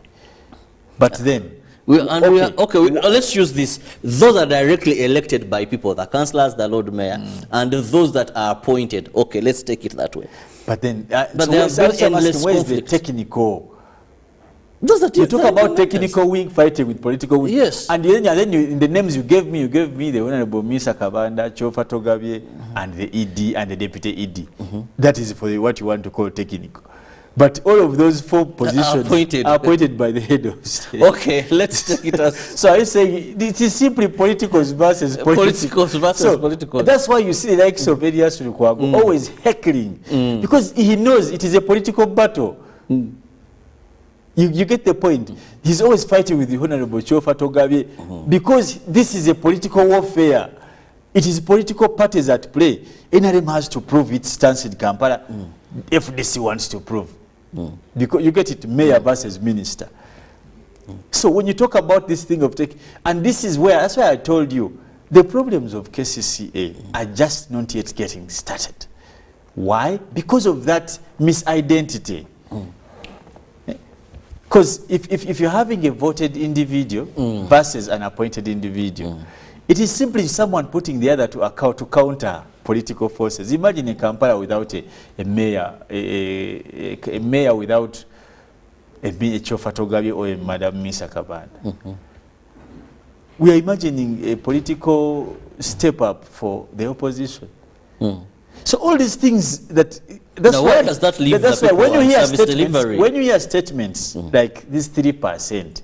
but then let's use this. Those are directly elected by people, the councillors, the Lord Mayor, and those that are appointed. Okay, let's take it that way. But then, but there have been endless where's the technical? You talk about technical wing fighting with political wing. Yes. And then you, in the names you gave me the Honorable Misa Kabanda, Chofatogabye, and the ED and the Deputy ED. That is for what you want to call technical. But all of those four positions are appointed by the head of state. Okay, let's take it as... So I say it is simply politicals versus political. That's why you see the likes of Elias Lukwago always heckling, because he knows it is a political battle. You get the point. He's always fighting with the Honorable Chofatogabye because this is a political warfare. It is political parties at play. NRM has to prove its stance in Kampala. FDC wants to prove. Because you get it, mayor versus minister. So when you talk about this thing of and this is where, that's why I told you, the problems of KCCA are just not yet getting started. Why? Because of that misidentity. Because if you're having a voted individual versus an appointed individual, it is simply someone putting the other to counter political forces. Imagine a Kampala without a mayor, a mayor without a Chofatogabye or a Madam Misa Kabanda. We are imagining a political step up for the opposition. So all these things that's now why does that leave the people when you hear statements, delivery? When you hear statements like this 3%,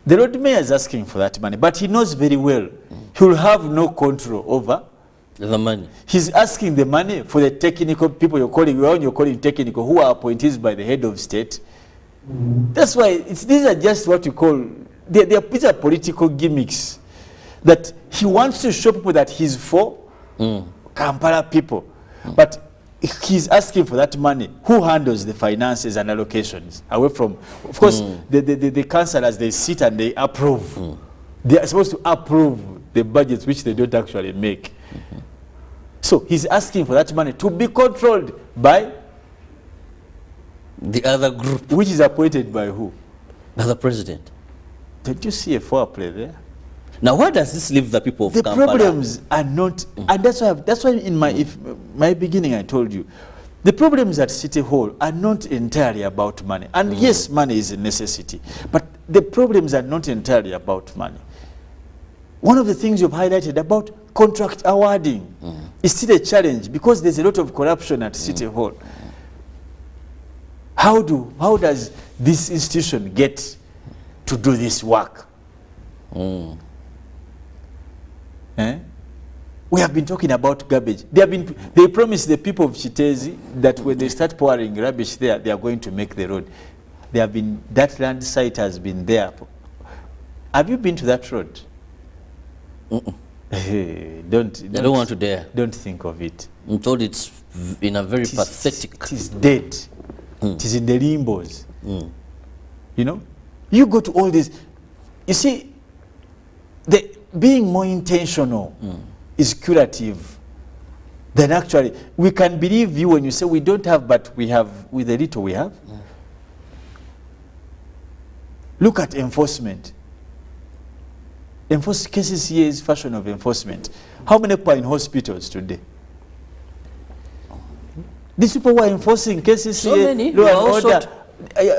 the Lord Mayor is asking for that money, but he knows very well he will have no control over the money. He's asking the money for the technical people you're calling technical, who are appointees by the head of state. That's why these are just what you call, these are political gimmicks. that he wants to show people that he's for Kampala people. But he's asking for that money. Who handles the finances and allocations? Away from, of course, the councillors, they sit and they approve. They are supposed to approve the budgets which they don't actually make. So he's asking for that money to be controlled by the other group. Which is appointed by who? By the president. Don't you see a foreplay there? Now, where does this leave the people of Kampala? The problems are not, and that's why in my beginning I told you, the problems at City Hall are not entirely about money. And yes, money is a necessity, but the problems are not entirely about money. One of the things you've highlighted about contract awarding is still a challenge because there's a lot of corruption at City Hall. How does this institution get to do this work? We have been talking about garbage. They promised the people of Chitezi that when they start pouring rubbish there, they are going to make the road. That land site has been there. Have you been to that road? I don't want to dare. Don't think of it. I'm told it's in a very pathetic. It is dead. It is in the limbos. You know, you go to all this. You see, being more intentional is curative than actually. We can believe you when you say we don't have, but we have with the little we have. Look at enforcement. KCCA's fashion of enforcement. How many people are in hospitals today? These people who are enforcing KCCA, so many. Law and order.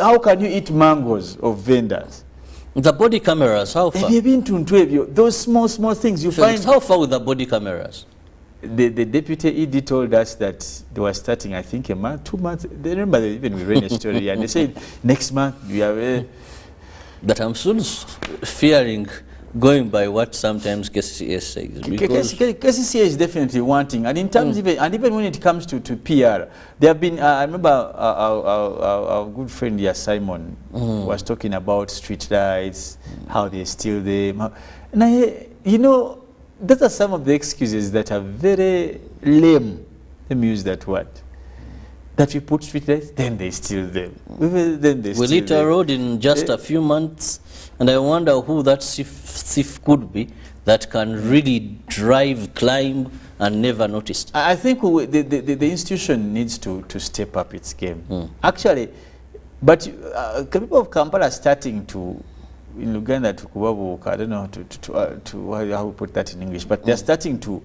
How can you eat mangoes of vendors? The body cameras, how far? Have you been to Ntwebyo? Those small things you Felix, find. how far with the body cameras? The deputy ED told us that they were starting, I think, a month, 2 months. They remember even we ran a story and they said next month we are. But I'm still fearing going by what sometimes KCCA says. KCCA is definitely wanting, and in terms even when it comes to PR, there have been. I remember our good friend here, Simon, was talking about street lights, how they steal them, and you know, those are some of the excuses that are very lame. Let me use that word. That we put street lights, then they steal them. Then they we lit a road in just a few months, and I wonder who that thief could be that can really drive, climb, and never noticed. I think the institution needs to step up its game. Actually, but people of Kampala are starting to, in Uganda, to kubabuka, I don't know how we put that in English, but they're starting to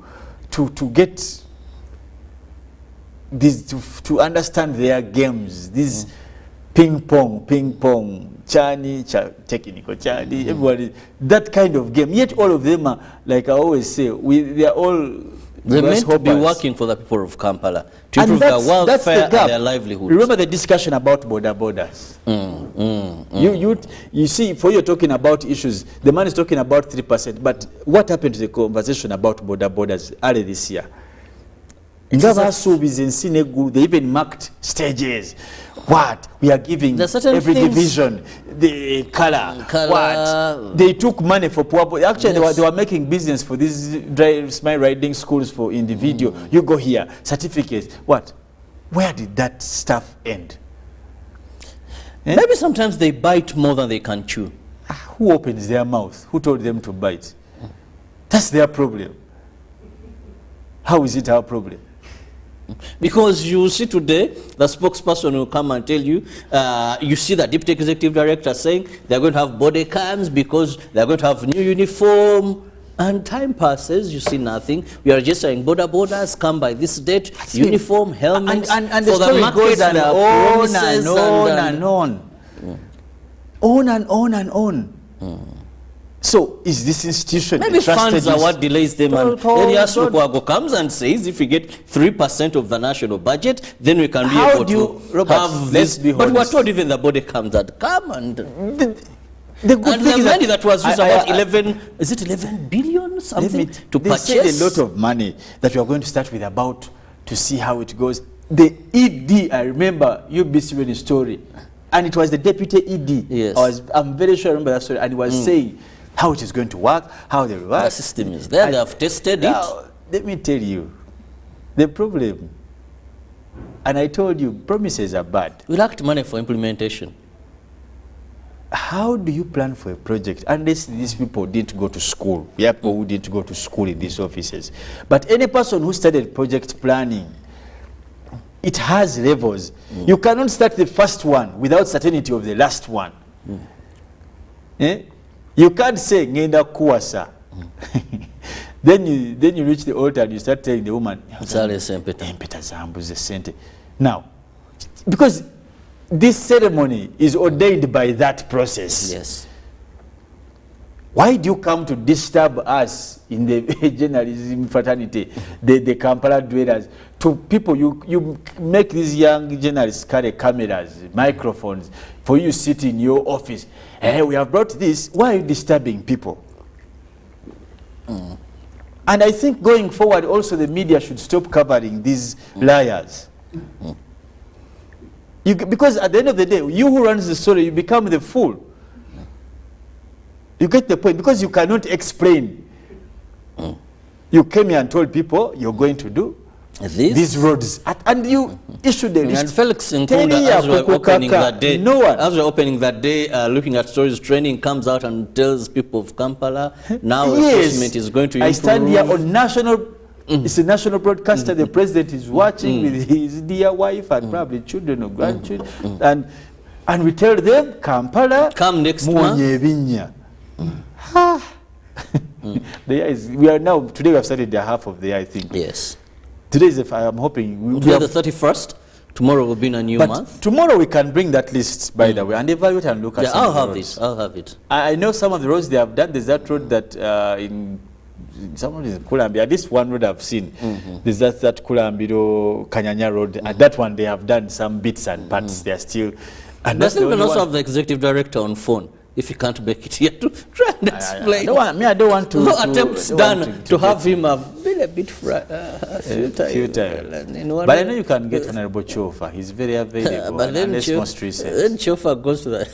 get this, to understand their games. This ping pong, chani, technical chani, everybody, that kind of game. Yet all of them are, like I always say, they are all. They're meant to be working for the people of Kampala to improve their welfare and their livelihoods. Remember the discussion about borders. You see, for you're talking about issues, the man is talking about 3%, but what happened to the conversation about borders early this year? In Sinegu, they even marked stages. What? We are giving every division the color. What? They took money for poor people. Actually, they were making business for these smile riding schools for individual. You go here, certificates. What? Where did that stuff end? Maybe sometimes they bite more than they can chew. Who opens their mouth? Who told them to bite? That's their problem. How is it our problem? Because you see today, the spokesperson will come and tell you, you see the deputy executive director saying they're going to have body cams because they're going to have new uniform. And time passes, you see nothing. We are just saying borders come by this date, uniform, helmets, and the story goes on and on. So is this institution maybe funds are what delays them, and Elias Lukwago comes and says if we get 3% of the national budget, then we can be able to have this. But we're told even the body comes that come and the money that was used about 11, is it 11 billion something to purchase? They said a lot of money that we are going to start with about to see how it goes. The ED, I remember UBC read the story, and it was the deputy ED. Yes. I'm very sure I remember that story, and he was saying how it is going to work, how they will work. The system is there. They have tested Now, let me tell you, the problem, and I told you, promises are bad. We lacked money for implementation. How do you plan for a project unless these people didn't go to school? We have people who didn't go to school in these offices. But any person who studied project planning, it has levels. You cannot start the first one without certainty of the last one. Eh? You can't say ngenda kuwasa. Then you reach the altar and you start telling the woman, now, because this ceremony is ordained by that process. Yes. Why do you come to disturb us in the journalism fraternity, the Kampala dwellers? To people, you make these young journalists carry cameras, microphones, for you sit in your office. Hey, we have brought this. Why are you disturbing people? And I think going forward, also the media should stop covering these liars. Because at the end of the day, you who runs the story, you become the fool. You get the point, because you cannot explain. You came here and told people you're going to do these roads, and you issued a list. And Felix Nkunda, as we were opening that day, as we were opening that day, looking at stories training, comes out and tells people of Kampala now enforcement is going to improve. I stand here on national. It's a national broadcaster. The president is watching with his dear wife and probably children or grandchildren, and we tell them Kampala come next month. We are now today. We have started the half of the year, I think. Yes. Today is I'm hoping today the 31st. Tomorrow will be in a new month. Tomorrow we can bring that list, by the way, and evaluate and look at. Yeah, I'll have it. I'll have it. I know some of the roads they have done. There's that road that in someone is in Kulambiro. This one road I've seen. There's that Kulambiro Kenyena road. And that one they have done some bits and parts. They are still. And that's the also have the executive director on phone. If you can't make it here to try and explain. I don't want to. No attempts done to have him have been a bit futile. But I know you can get Honorable Chofa. He's very available. But then Chofa goes to that.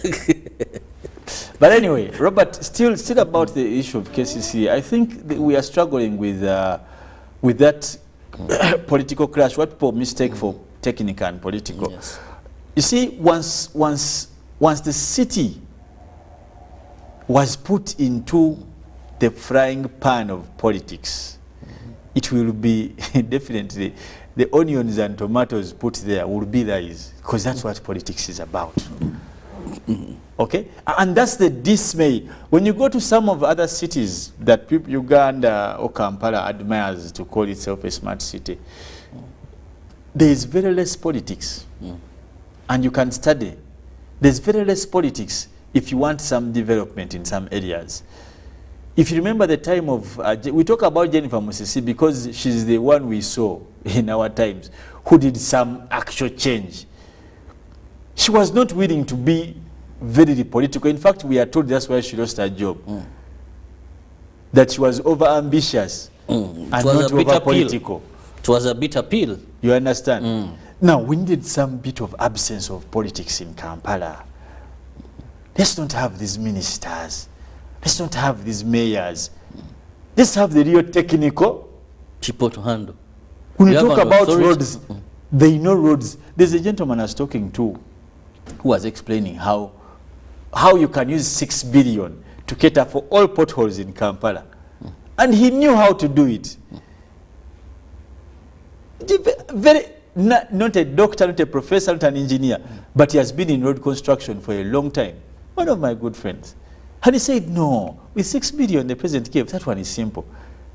But anyway, Robert, still about the issue of KCC, I think we are struggling with that political clash. What people mistake for technical and political. Yes. You see, once the city was put into the frying pan of politics, it will be definitely the onions and tomatoes put there will be theirs, because that's what politics is about. Okay? And that's the dismay. When you go to some of the other cities that people, Uganda or Kampala admires to call itself a smart city, there is very less politics. And you can study. There's very less politics if you want some development in some areas. If you remember the time of, we talk about Jennifer Musisi because she's the one we saw in our times who did some actual change. She was not willing to be very political. In fact, we are told that's why she lost her job. That she was over-ambitious and not over-political. It was a bitter pill. You understand? Now, we needed some bit of absence of politics in Kampala. Let's not have these ministers. Let's not have these mayors. Let's have the real technical people to handle. When you talk about roads, they know roads. There's a gentleman I was talking to who was explaining how you can use 6 billion to cater for all potholes in Kampala. And he knew how to do it. Not a doctor, not a professor, not an engineer, but he has been in road construction for a long time. One of my good friends. And he said, no, with 6 billion the president gave, that one is simple.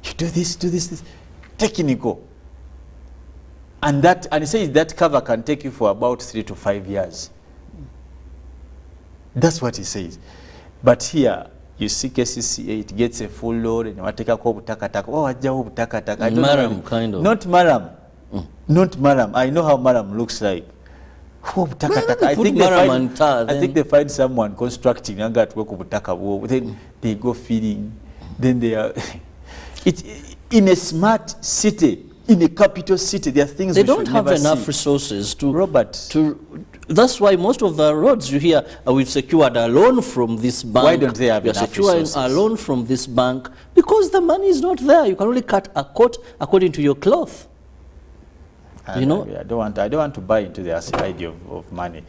You do this, technical. And he says that cover can take you for about 3 to 5 years. That's what he says. But here, you see KCCA, it gets a full load, and you take a butakataka. Oh, I don't know. Maram, kind of. Not Maram. Not Maram. I know how Maram looks like. I think they find someone constructing and got work with then they go feeding. Then they are in a smart city, in a capital city, there are things they don't have enough resources to That's why most of the roads you hear, we've secured a loan from this bank. Why don't they have You're enough securing resources? a loan from this bank because the money is not there. You can only cut a coat according to your cloth. You know, I don't want to buy into the idea of money.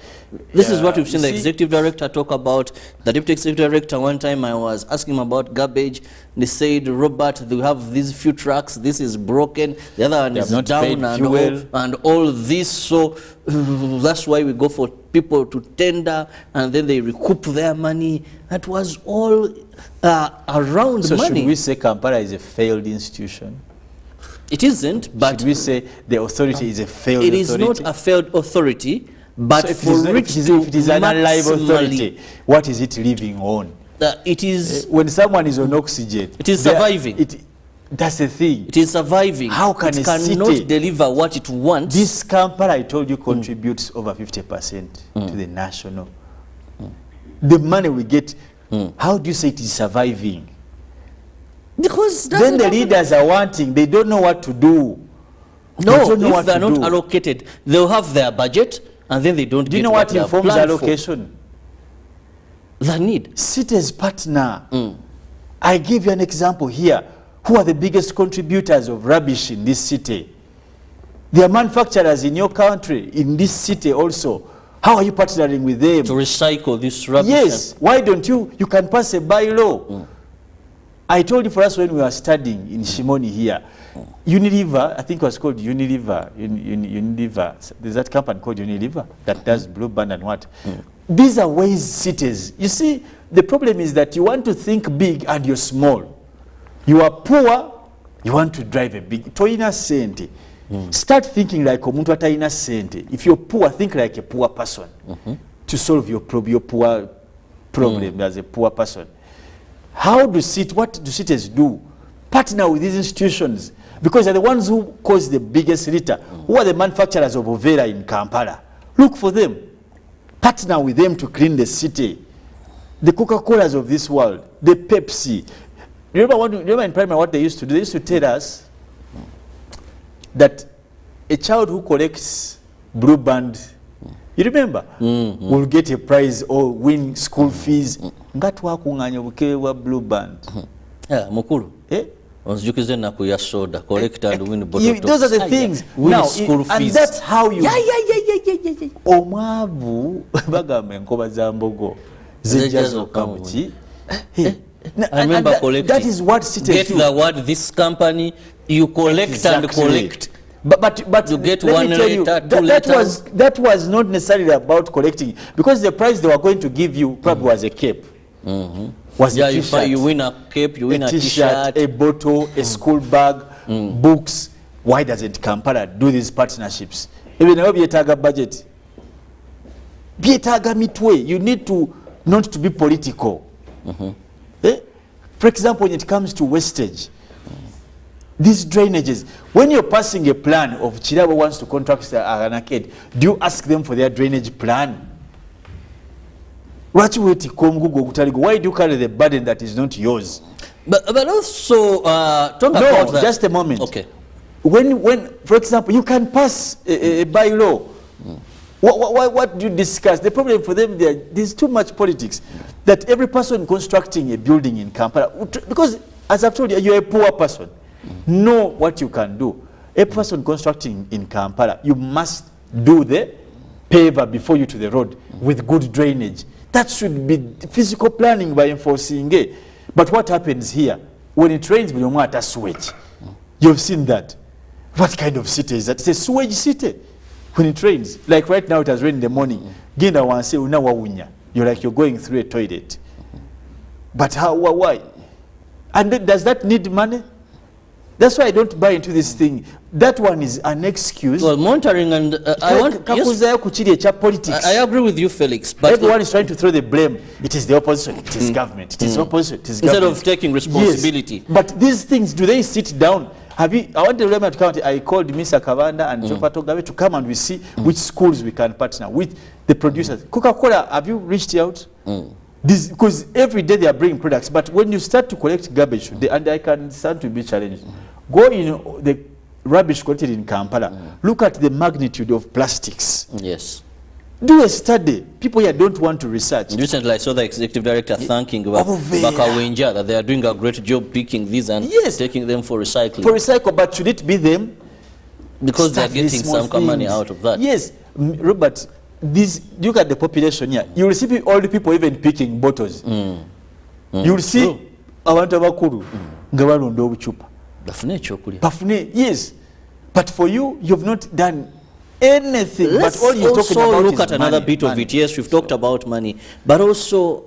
this is what we've seen you the see, executive director talk about. The deputy executive director, one time I was asking him about garbage. They said, Robert, they have these few trucks. This is broken. The other one They is have not down paid and fuel. all this. So that's why we go for people to tender and then they recoup their money. That was all around So money. should we say Kampala is a failed institution? It isn't, but Should we say the authority is a failed it authority? is not a failed authority. But So if for it is, to if it is an alive maximally, authority, what is it living on? it is When someone is on oxygen, It is they are- surviving. That's the thing. it is surviving. How can it a cannot city- deliver what it wants. This Kampala, I told you, contributes over 50% to the national. The money we get, how do you say it is surviving? because Then the leaders are wanting, they don't know what to do. They no, don't know if what they're to not do. allocated, they'll have their budget and then they don't Do you get know what they have informs planned allocation? for. The need. Cities partner. I give you an example here. Who are the biggest contributors of rubbish in this city? There are manufacturers in your country, in this city also. How are you partnering with them? To recycle this rubbish. Yes. Why don't you? You can pass a bylaw. I told you for us when we were studying in Shimoni here, Unilever, I think it was called Unilever. Unilever. There's that company called Unilever that does Blue Band and what. These are ways cities. You see, the problem is that you want to think big and you're small. You are poor, you want to drive a big. Toina sente. Start thinking like omuntu ataina sente. If you're poor, think like a poor person to solve your poor problem as a poor person. What do cities do? Partner with these institutions because they're the ones who cause the biggest litter. Who are the manufacturers of Overa in Kampala? Look for them. Partner with them to clean the city. The Coca-Colas of this world, the Pepsi. Remember in primary what they used to do? They used to tell us that a child who collects Blue Band, you remember, will get a prize or win school fees. Ngatwakunganya obukebe bwa Blue Band. Yeah, mukuru. Eh? Onzijukize naku ya soda, collect and win bottle Those are the things. Win Now, school and fees. that's how you... Yeah. Omwavu bagamba enkoba za mbogo zijja zokka mu ki. I remember collecting. That is what cities Get do. the word, this company, you collect and Exactly. collect. But You get let one me tell you, letter, two that was not necessarily about collecting because the prize they were going to give you probably was a cape. Was Yeah, a t-shirt, you win a cape, you win a t-shirt. a bottle, a school bag, books. Why doesn't Kampala do these partnerships? Even though byetaaga budget, byetaaga mitwe. You need to not to be political. Eh? For example, when it comes to wastage, these drainages, when you're passing a plan of KIrabo wants to contract an arcade, do you ask them for their drainage plan? Why do you carry the burden that is not yours? But also, talk No, about that. just a moment. Okay. When, for example, you can pass a bylaw. What do you discuss? The problem for them, there's too much politics. That every person constructing a building in Kampala, because as I've told you, you're a poor person. Know what you can do. A person constructing in Kampala, you must do the paver before you to the road with good drainage. That should be physical planning by enforcing it. But what happens here? When it rains, it's a sewage. You've seen that. What kind of city is that? It's a sewage city. When it rains, like right now it has rained in the morning. You're like you're going through a toilet. But how? Why? And then, does that need money? That's why I don't buy into this thing. That one is an excuse. Well, monitoring and yes, politics. I agree with you, Felix. But Everyone is trying to throw the blame. It is the opposition. It is government. It is opposition. It is instead government. of taking responsibility. Yes. But these things, do they sit down? I want the Parliament County. I called Mr. Kavanda and Jofa Togabe to come and we see which schools we can partner with the producers. Coca-Cola, have you reached out? Because every day they are bringing products, but when you start to collect garbage, and I can start to be challenged. Go in the rubbish collected in Kampala. Look at the magnitude of plastics. Yes. Do a study. People here don't want to research. Recently, I saw the executive director thanking Bakawenja that they are doing a great job picking these and taking them for recycling. For recycle, but should it be them? Because they are getting some money out of that. Yes, Robert, look at the population here. You will see all the people even picking bottles. You will see abantu abakulu nga balonda obucupa. Yes, but for you, you've not done anything. Let's but all you're talking about look at another money, bit of it. Yes, we've talked about money, but also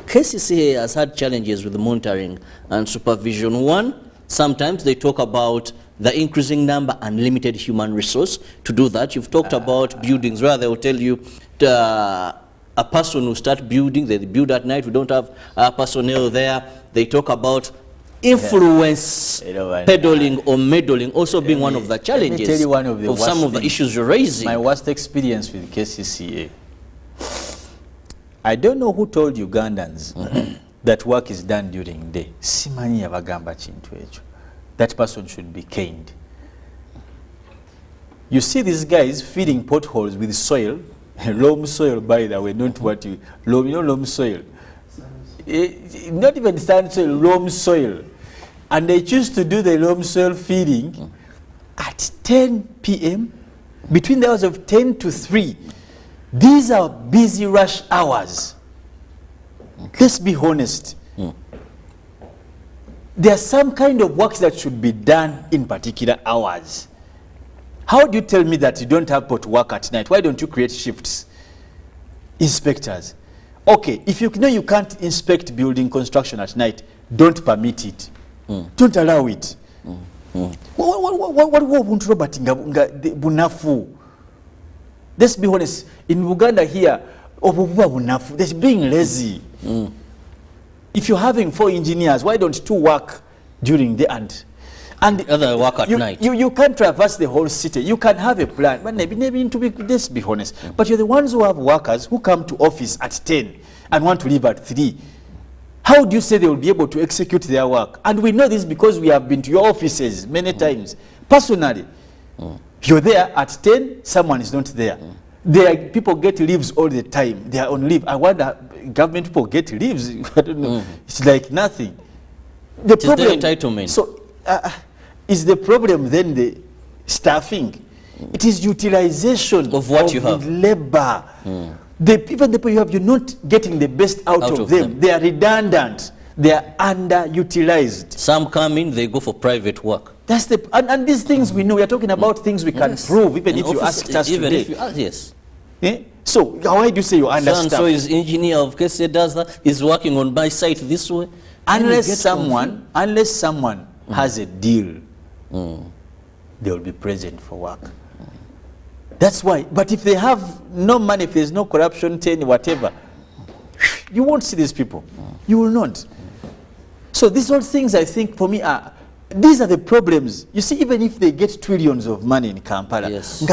KCCA has had challenges with the monitoring and supervision. One, sometimes they talk about the increasing number and limited human resource to do that. You've talked about buildings where they will tell you a person will start building, they build at night, we don't have personnel there. They talk about influence peddling or meddling also being one of the challenges. Let me tell you one of some of the issues you're raising. My worst experience with KCCA. I don't know who told Ugandans that work is done during the day. Simanyi yabagamba chintu echo. That person should be caned. You see these guys filling potholes with soil, loam soil by the way, not what you, loam soil. Not even sand soil, loam soil. And they choose to do the loam soil feeding at 10 p.m. between the hours of 10 to 3. These are busy rush hours. Let's be honest. There are some kind of works that should be done in particular hours. How do you tell me that you don't have pot work at night? Why don't you create shifts? Inspectors. Okay, if you know you can't inspect building construction at night, don't permit it. Don't allow it. What Robert bunafu? Let's be honest. In Uganda here, they're being lazy. If you're having 4 engineers, why don't 2 work during the and the other work at night? You can't traverse the whole city. You can have a plan, but let's be honest. But you're the ones who have workers who come to office at 10 and want to leave at 3. How do you say they will be able to execute their work? And we know this because we have been to your offices many times. Personally, you're there at 10, someone is not there. People get leaves all the time. They are on leave. I wonder, government people get leaves. I don't know. It's like nothing. The problem, entitlement. So, is the problem then the staffing? It is utilization of what you have. Labor. Even the people you have, you're not getting the best out of them. They are redundant. They are underutilized. Some come in, they go for private work. That's and these things we know. We are talking about things we can prove, even if you ask us today. If you ask, yes. So why do you say you understand? So is engineer of KCA does that? Is working on my site this way. Unless someone has a deal, they will be present for work. That's why. But if they have no money, if there's no corruption, whatever, you won't see these people. You will not. So these are things I think for me are. These are the problems. You see, even if they get trillions of money in Kampala, these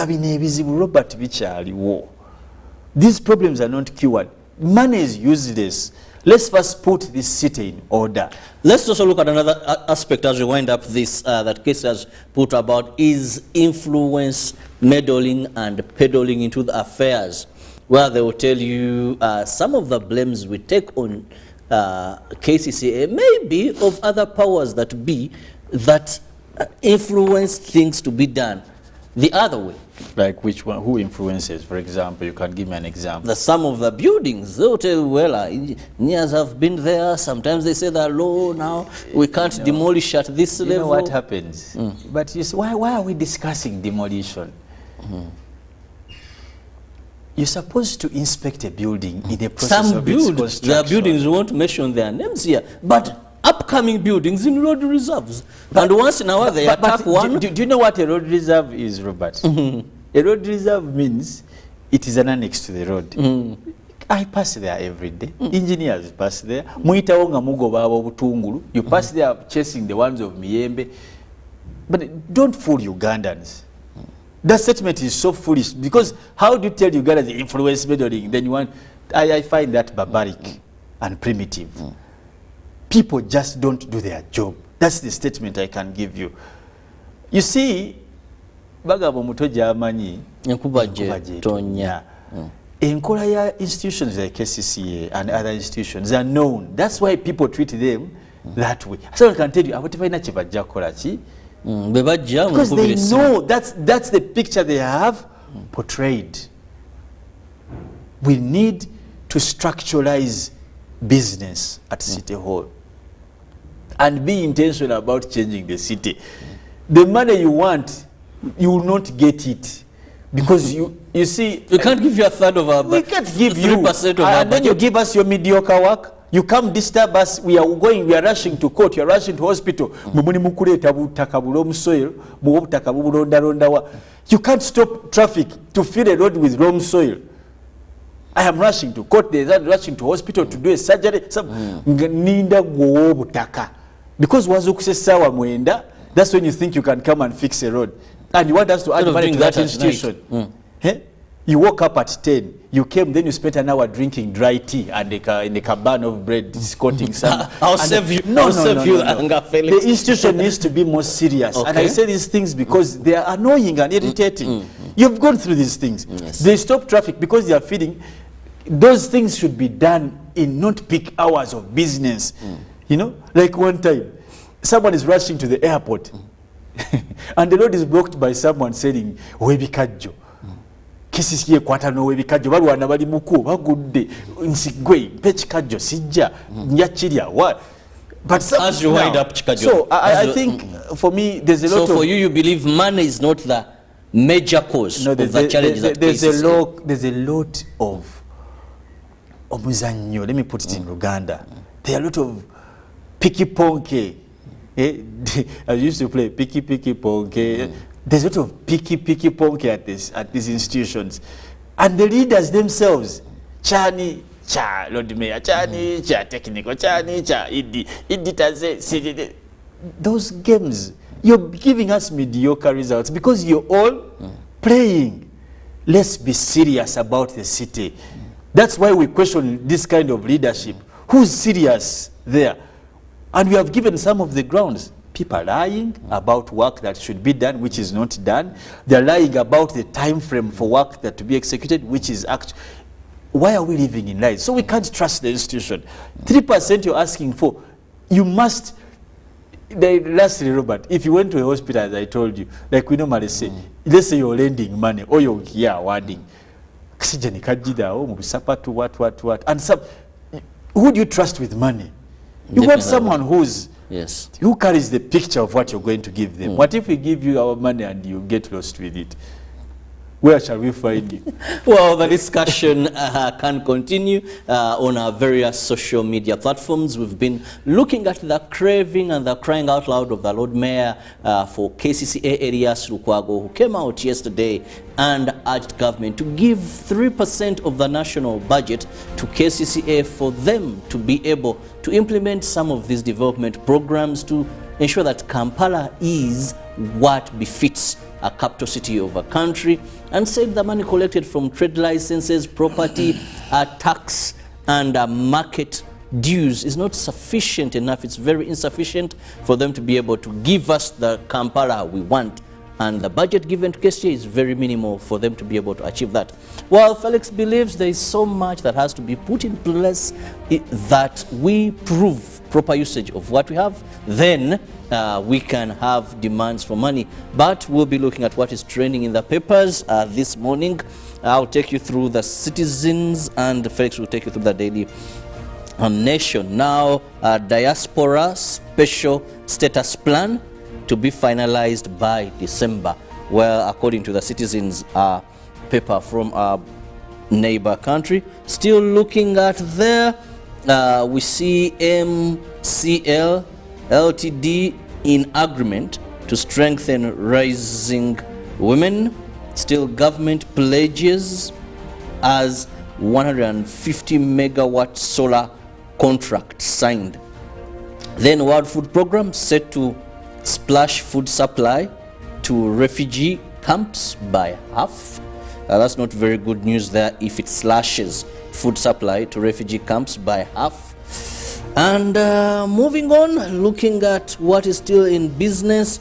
problems are not cured. Money is useless. Let's first put this city in order. Let's also look at another aspect as we wind up this that case has put about is influence, meddling and peddling into the affairs, where they will tell you some of the blames we take on KCCA may be of other powers that be that influence things to be done the other way. Like which one? Who influences? For example, you can give me an example. Some of the buildings, they'll tell you, well, engineers have been there. Sometimes they say they're low now. We can't demolish at this level. You know what happens? But you see, why are we discussing demolition? You're supposed to inspect a building in the process of its construction. There are buildings, we won't mention their names here, but upcoming buildings in road reserves. And once in a while they attack one. Do you know what a road reserve is, Robert? A road reserve means it is an annex to the road. I pass there every day. Engineers pass there. You pass there chasing the ones of Miyembe. But don't fool Ugandans. That statement is so foolish because how do you tell Uganda the influence meddling? Then you want, I find that barbaric and primitive. People just don't do their job. That's the statement I can give you. You see, bagabo mutoja amanyi Nkubaje tonya. enkola ya institutions like KCCA and other institutions are known. That's why people treat them that way. So I can tell you, abatebalina kye bajja kukola ki? Because they know that's the picture they have portrayed. We need to structuralize business at City Hall and be intentional about changing the city. The money you want, you will not get it because you see, we can't give you a third of our budget. We can't give you 3% of our and then you give us your mediocre work. You come disturb us. We are rushing to court. You are rushing to hospital. You can't stop traffic to fill a road with wrong soil. I am rushing to court. They are rushing to hospital to do a surgery. Because that's when you think you can come and fix a road. And you want us to add money to that institution. You woke up at 10, you came, then you spent an hour drinking dry tea and a caban of bread discourting some. I'll save you. No, Felix. The institution needs to be more serious. Okay. And I say these things because they are annoying and irritating. You've gone through these things. Yes. They stop traffic because they are feeding. Those things should be done in not peak hours of business. You know, like one time, someone is rushing to the airport and the road is blocked by someone saying, "Webikajo." KCCA kwata no webikajo balwana bali muku bagudde nsigwe pechikajo sijja nyakirya what but as you wind up Chikajo. So I think for me there's a lot of, so for you believe money is not the major cause of the challenges that there's a lot of omuzanyo. Let me put it in Uganda. There are a lot of picky ponke. I used to play picky ponke. There's a lot of picky ponke at these institutions, and the leaders themselves, Chani cha Lord Mayor, Chani cha technical, Chani cha idi those games. You're giving us mediocre results because you're all playing. Let's be serious about the city. That's why we question this kind of leadership. Who's serious there? And we have given some of the grounds. People are lying about work that should be done, which is not done. They're lying about the time frame for work that to be executed, which is actually. Why are we living in lies? So we can't trust the institution. 3% you're asking for, you must. Lastly, Robert, if you went to a hospital, as I told you, like we normally say, let's say you're lending money or you're awarding, what, and some. Who do you trust with money? You want someone who carries the picture of what you're going to give them. What if we give you our money and you get lost with it? Where shall we find you? Well, the discussion can continue on our various social media platforms. We've been looking at the craving and the crying out loud of the Lord Mayor for KCCA areas, Lukwago, who came out yesterday and urged government to give 3% of the national budget to KCCA for them to be able to implement some of these development programs to ensure that Kampala is what befits a capital city of a country, and said the money collected from trade licenses, property tax and market dues is not sufficient enough. It's very insufficient for them to be able to give us the Kampala we want, and the budget given to KCCA is very minimal for them to be able to achieve that. While Felix believes there is so much that has to be put in place that we prove proper usage of what we have, then we can have demands for money. But we'll be looking at what is trending in the papers this morning. I'll take you through the Citizens and Felix will take you through the Daily Nation. Now, diaspora special status plan to be finalized by December. Well, according to the Citizens paper from our neighbor country. Still looking at there, we see MCL Ltd in agreement to strengthen rising women. Still government pledges as 150 megawatt solar contract signed. Then World Food Program set to slash food supply to refugee camps by half. That's not very good news there if it slashes food supply to refugee camps by half. And moving on, looking at what is still in business,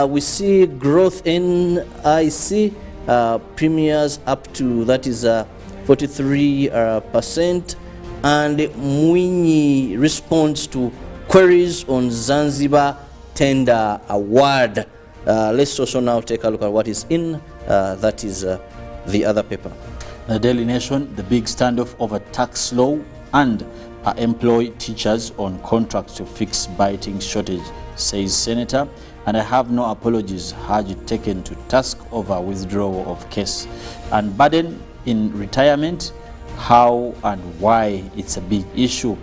we see growth in IC premiers up to, that is 43%. And Mwinyi responds to queries on Zanzibar tender award. Let's also now take a look at what is in, that is the other paper. The Daily Nation, the big standoff over tax law and employ teachers on contracts to fix biting shortage, says Senator. And I have no apologies, Haji taken to task over withdrawal of case. And burden in retirement, how and why it's a big issue.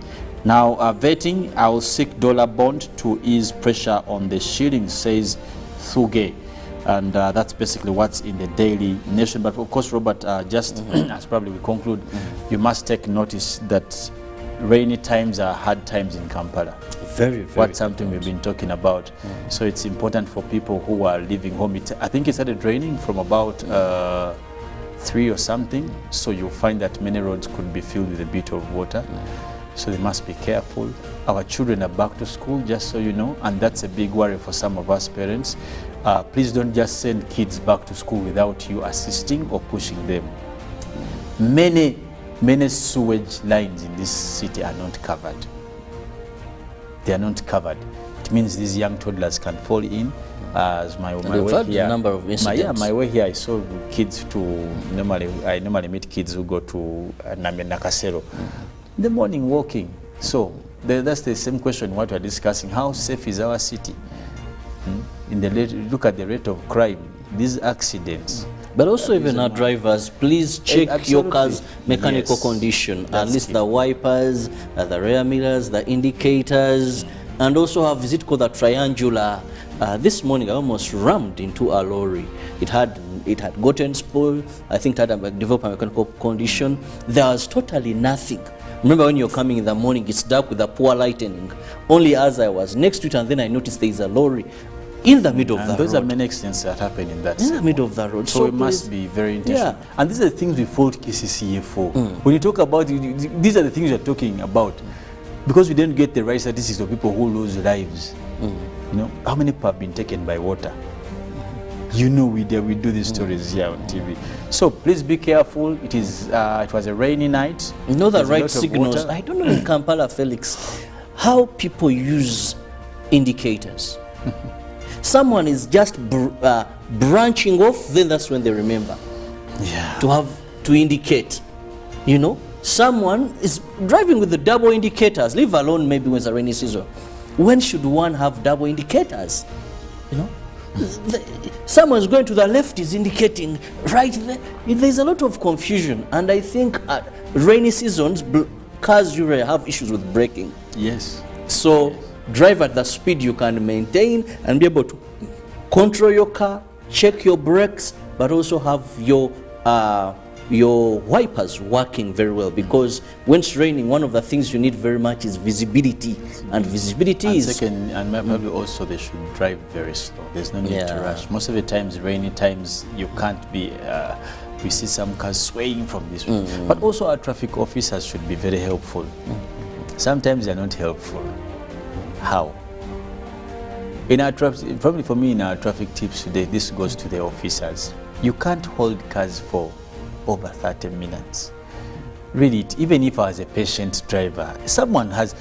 Now vetting, I will seek dollar bond to ease pressure on the shilling, says Thuge. And that's basically what's in the Daily Nation. But of course, Robert, just as probably we conclude, you must take notice that rainy times are hard times in Kampala. Very What's something we've been talking about. So it's important for people who are leaving home. I think it started raining from about 3 or something. So you'll find that many roads could be filled with a bit of water. So they must be careful. Our children are back to school, just so you know, and that's a big worry for some of us parents. Please don't just send kids back to school without you assisting or pushing them. Many sewage lines in this city are not covered. They are not covered. It means these young toddlers can fall in. As my way here, number of incidents. My way here, I saw kids I normally meet kids who go to Nakasero. In the morning walking. So that's the same question what we're discussing. How safe is our city? Look at the rate of crime, these accidents. But also even our drivers, please check your car's mechanical condition. At least the wipers, the rear mirrors, the indicators, and also have visit called the triangular. This morning I almost rammed into a lorry. It had gotten spoiled. I think it had developed a mechanical condition. There was totally nothing. Remember when you're coming in the morning, it's dark with a poor lighting. Only as I was next to it, and then I noticed there is a lorry in the middle of the road. Those are many accidents that happen in that. In the middle of the road. So we must be very intentional. Yeah. And these are the things we fault KCCA for. When you talk about, these are the things we're talking about. Because we didn't get the right statistics of people who lose lives. You know, how many people have been taken by water? You know, we do these stories here on TV. So please be careful. It was a rainy night. You know the right signals. I don't know in Kampala, Felix, how people use indicators. Someone is just branching off, then that's when they remember to indicate. You know, someone is driving with the double indicators, leave alone maybe when it's a rainy season. When should one have double indicators? You know, someone's going to the left is indicating right there. There's a lot of confusion, and I think rainy seasons cars usually have issues with braking. Yes. So drive at the speed you can maintain and be able to control your car, check your brakes, but also have your wipers working very well, because when it's raining, one of the things you need very much is visibility, and visibility is second, and probably also they should drive very slow. There's no need to rush. Most of the times, rainy times, you can't be we see some cars swaying from this way. But also our traffic officers should be very helpful. Sometimes they're not helpful. How? In our traffic, probably for me, in our traffic tips today, this goes to the officers. You can't hold cars for over 30 minutes. Read it. Even if I was a patient driver, someone has,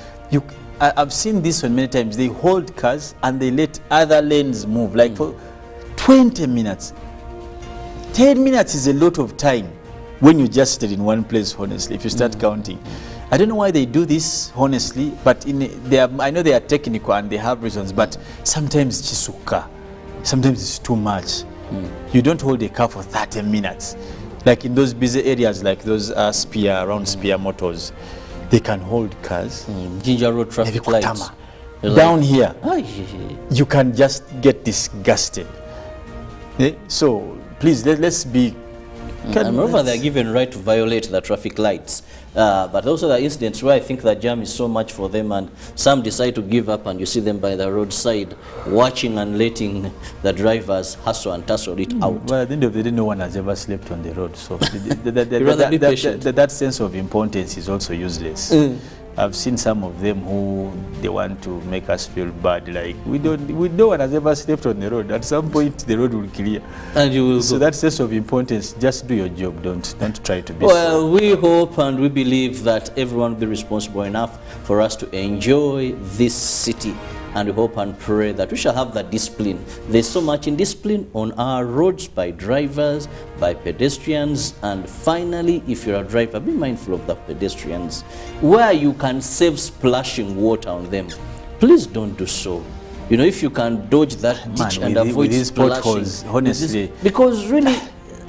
I've seen this one many times. They hold cars and they let other lanes move, like for 20 minutes. 10 minutes is a lot of time when you just stayed in one place, honestly, if you start counting. I don't know why they do this, honestly, but I know they are technical and they have reasons, but sometimes chisuka, sometimes it's too much. You don't hold a car for 30 minutes. Like in those busy areas, like those around Spear Motors, they can hold cars. Ginger Road traffic lights. Down here, you can just get disgusted. So please, let's be. And moreover, they're given right to violate the traffic lights. But also the incidents where I think the jam is so much for them, and some decide to give up, and you see them by the roadside watching and letting the drivers hustle and tussle it out. Well, at the end of the day, no one has ever slept on the road. So that sense of importance is also useless. I've seen some of them who they want to make us feel bad, like no one has ever slept on the road. At some point, the road will clear, and you will. So that's sense of importance. Just do your job. Don't try to be. Well, we hope and we believe that everyone will be responsible enough for us to enjoy this city. And we hope and pray that we shall have that discipline. There's so much indiscipline on our roads by drivers, by pedestrians, and finally, if you're a driver, be mindful of the pedestrians. Where you can save splashing water on them, please don't do so. You know, if you can dodge that ditch and avoid these splashing. potholes, honestly. Because really,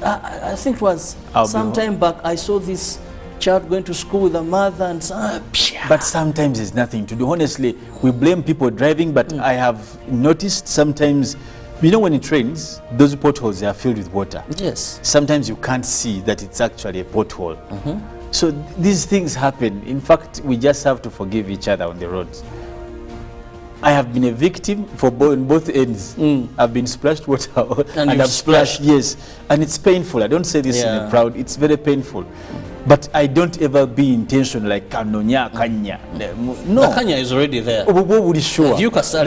I think it was some time back, I saw this child going to school with a mother and son. But sometimes it's nothing to do. Honestly, we blame people driving, but I have noticed sometimes, you know, when it rains, those potholes are filled with water. Yes. Sometimes you can't see that it's actually a pothole. So these things happen. In fact, we just have to forgive each other on the roads. I have been a victim for both ends. I've been splashed water and I've splashed, yes. And it's painful. I don't say this in a proud, it's very painful. But I don't ever be intentional like kanonya, kanya. No. The kanya is already there. Sure.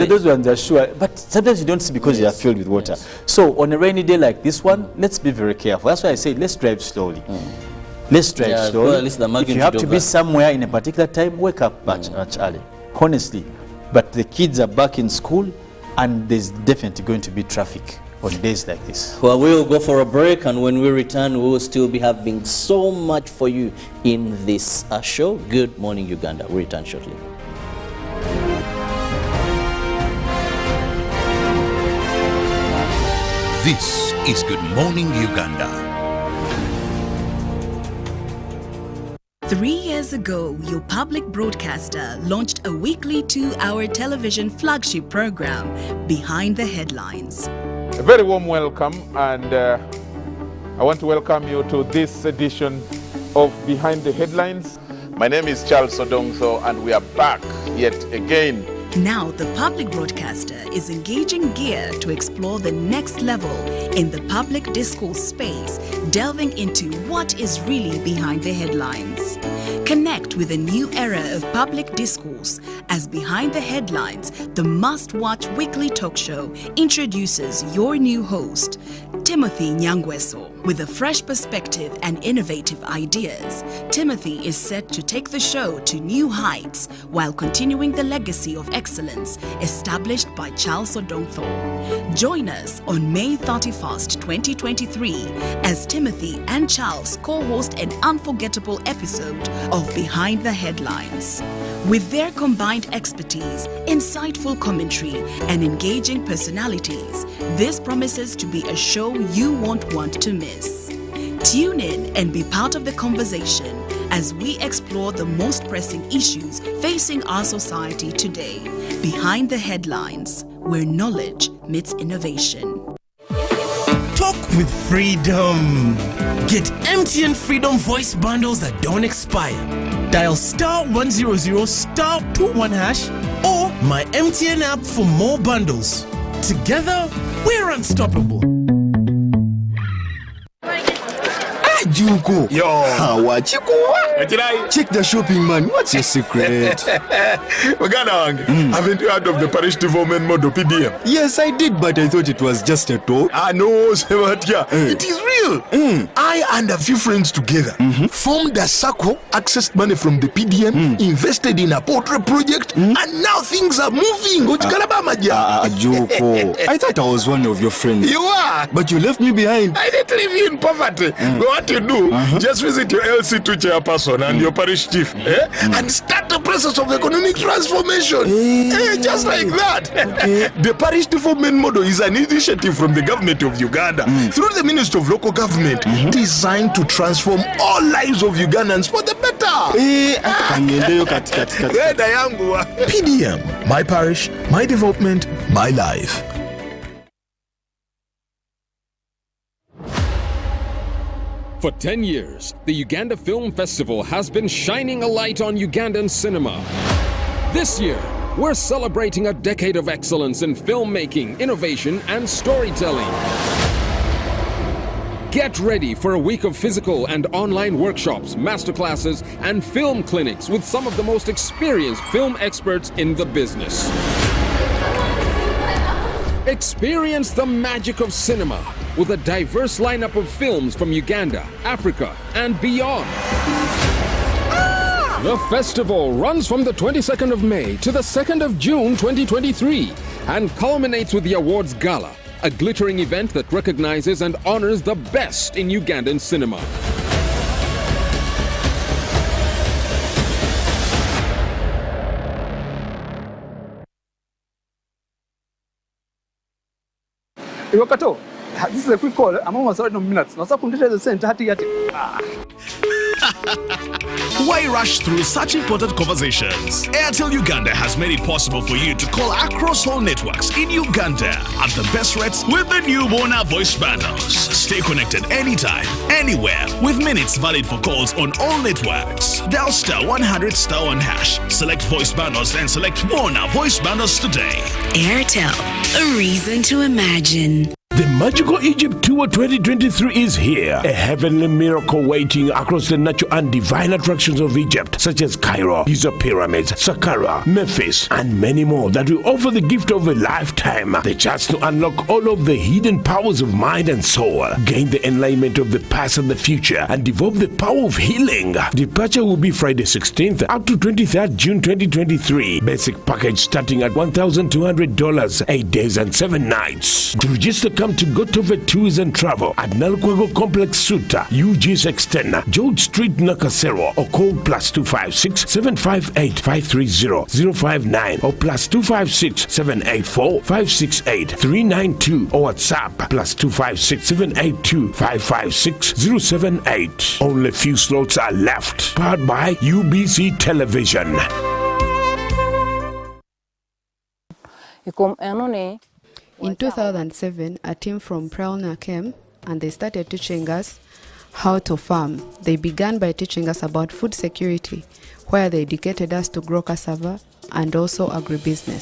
Those ones are sure. But sometimes you don't see because they are filled with water. So on a rainy day like this one, let's be very careful. That's why I say let's drive slowly. Let's drive slowly. Well, at least the if you have to be somewhere in a particular time, wake up much early. Honestly. But the kids are back in school and there's definitely going to be traffic on days like this. Well, we'll go for a break, and when we return, we will still be having so much for you in this show. Good morning, Uganda. We'll return shortly. This is Good Morning Uganda. 3 years ago, your public broadcaster launched a weekly 2-hour television flagship program, Behind the Headlines. A very warm welcome, and I want to welcome you to this edition of Behind the Headlines. My name is Charles Odongso, and we are back yet again. Now the public broadcaster is engaging gear to explore the next level in the public discourse space, delving into what is really behind the headlines. Connect with a new era of public discourse as Behind the Headlines, the must-watch weekly talk show, introduces your new host, Timothy Nyangweso. With a fresh perspective and innovative ideas, Timothy is set to take the show to new heights while continuing the legacy of excellence established by Charles Odongso. Join us on May 31st, 2023 as Timothy and Charles co-host an unforgettable episode of Behind the Headlines. With their combined expertise, insightful commentary, and engaging personalities, this promises to be a show you won't want to miss. Tune in and be part of the conversation as we explore the most pressing issues facing our society today. Behind the Headlines, where knowledge meets innovation. Talk with freedom. Get MTN Freedom voice bundles that don't expire. Dial *100 *21# or my MTN app for more bundles. Together, we're unstoppable. Juko. Yo. Wachikuwa. Check the shopping, man. What's your secret? Haven't you heard of the parish development model PDM? Yes, I did, but I thought it was just a talk. No, Sebatia. It is real. I and a few friends together formed a circle, accessed money from the PDM, invested in a portrait project, and now things are moving. Juko. I thought I was one of your friends. You are. But you left me behind. I didn't leave you in poverty. What you do, just visit your LC2 chairperson and your parish chief and start the process of economic transformation. Just like that. The parish development model is an initiative from the government of Uganda through the Ministry of Local Government designed to transform all lives of Ugandans for the better. PDM, my parish, my development, my life. For 10 years, the Uganda Film Festival has been shining a light on Ugandan cinema. This year, we're celebrating a decade of excellence in filmmaking, innovation, and storytelling. Get ready for a week of physical and online workshops, masterclasses, and film clinics with some of the most experienced film experts in the business. Experience the magic of cinema with a diverse lineup of films from Uganda, Africa, and beyond. The festival runs from the 22nd of May to the 2nd of June 2023 and culminates with the Awards Gala, a glittering event that recognizes and honors the best in Ugandan cinema. Iwakato, this is a quick call. I'm almost out of minutes. Now, the center. Why rush through such important conversations? Airtel Uganda has made it possible for you to call across all networks in Uganda at the best rates with the new Bona voice bundles. Stay connected anytime, anywhere, with minutes valid for calls on all networks. Dial *100*1#. Select voice bundles and select Bona voice bundles today. Airtel, a reason to imagine. The Magical Egypt Tour 2023 is here. A heavenly miracle waiting across the natural and divine attractions of Egypt, such as Cairo, Giza Pyramids, Saqqara, Memphis, and many more that will offer the gift of a lifetime. The chance to unlock all of the hidden powers of mind and soul, gain the enlightenment of the past and the future, and develop the power of healing. Departure will be Friday 16th up to 23rd June 2023. Basic package starting at $1,200, 8 days and 7 nights. To register, come to Gotove Tours and Travel at Nalkwego Complex Suta, UG's Extender, George Street, Nakasero, or call +256 758 530 059 or +256 784 568 392 or WhatsApp +256 782 556 078. Only few slots are left. Powered by UBC Television. In 2007, a team from Prelna came and they started teaching us how to farm. They began by teaching us about food security, where they educated us to grow cassava and also agribusiness.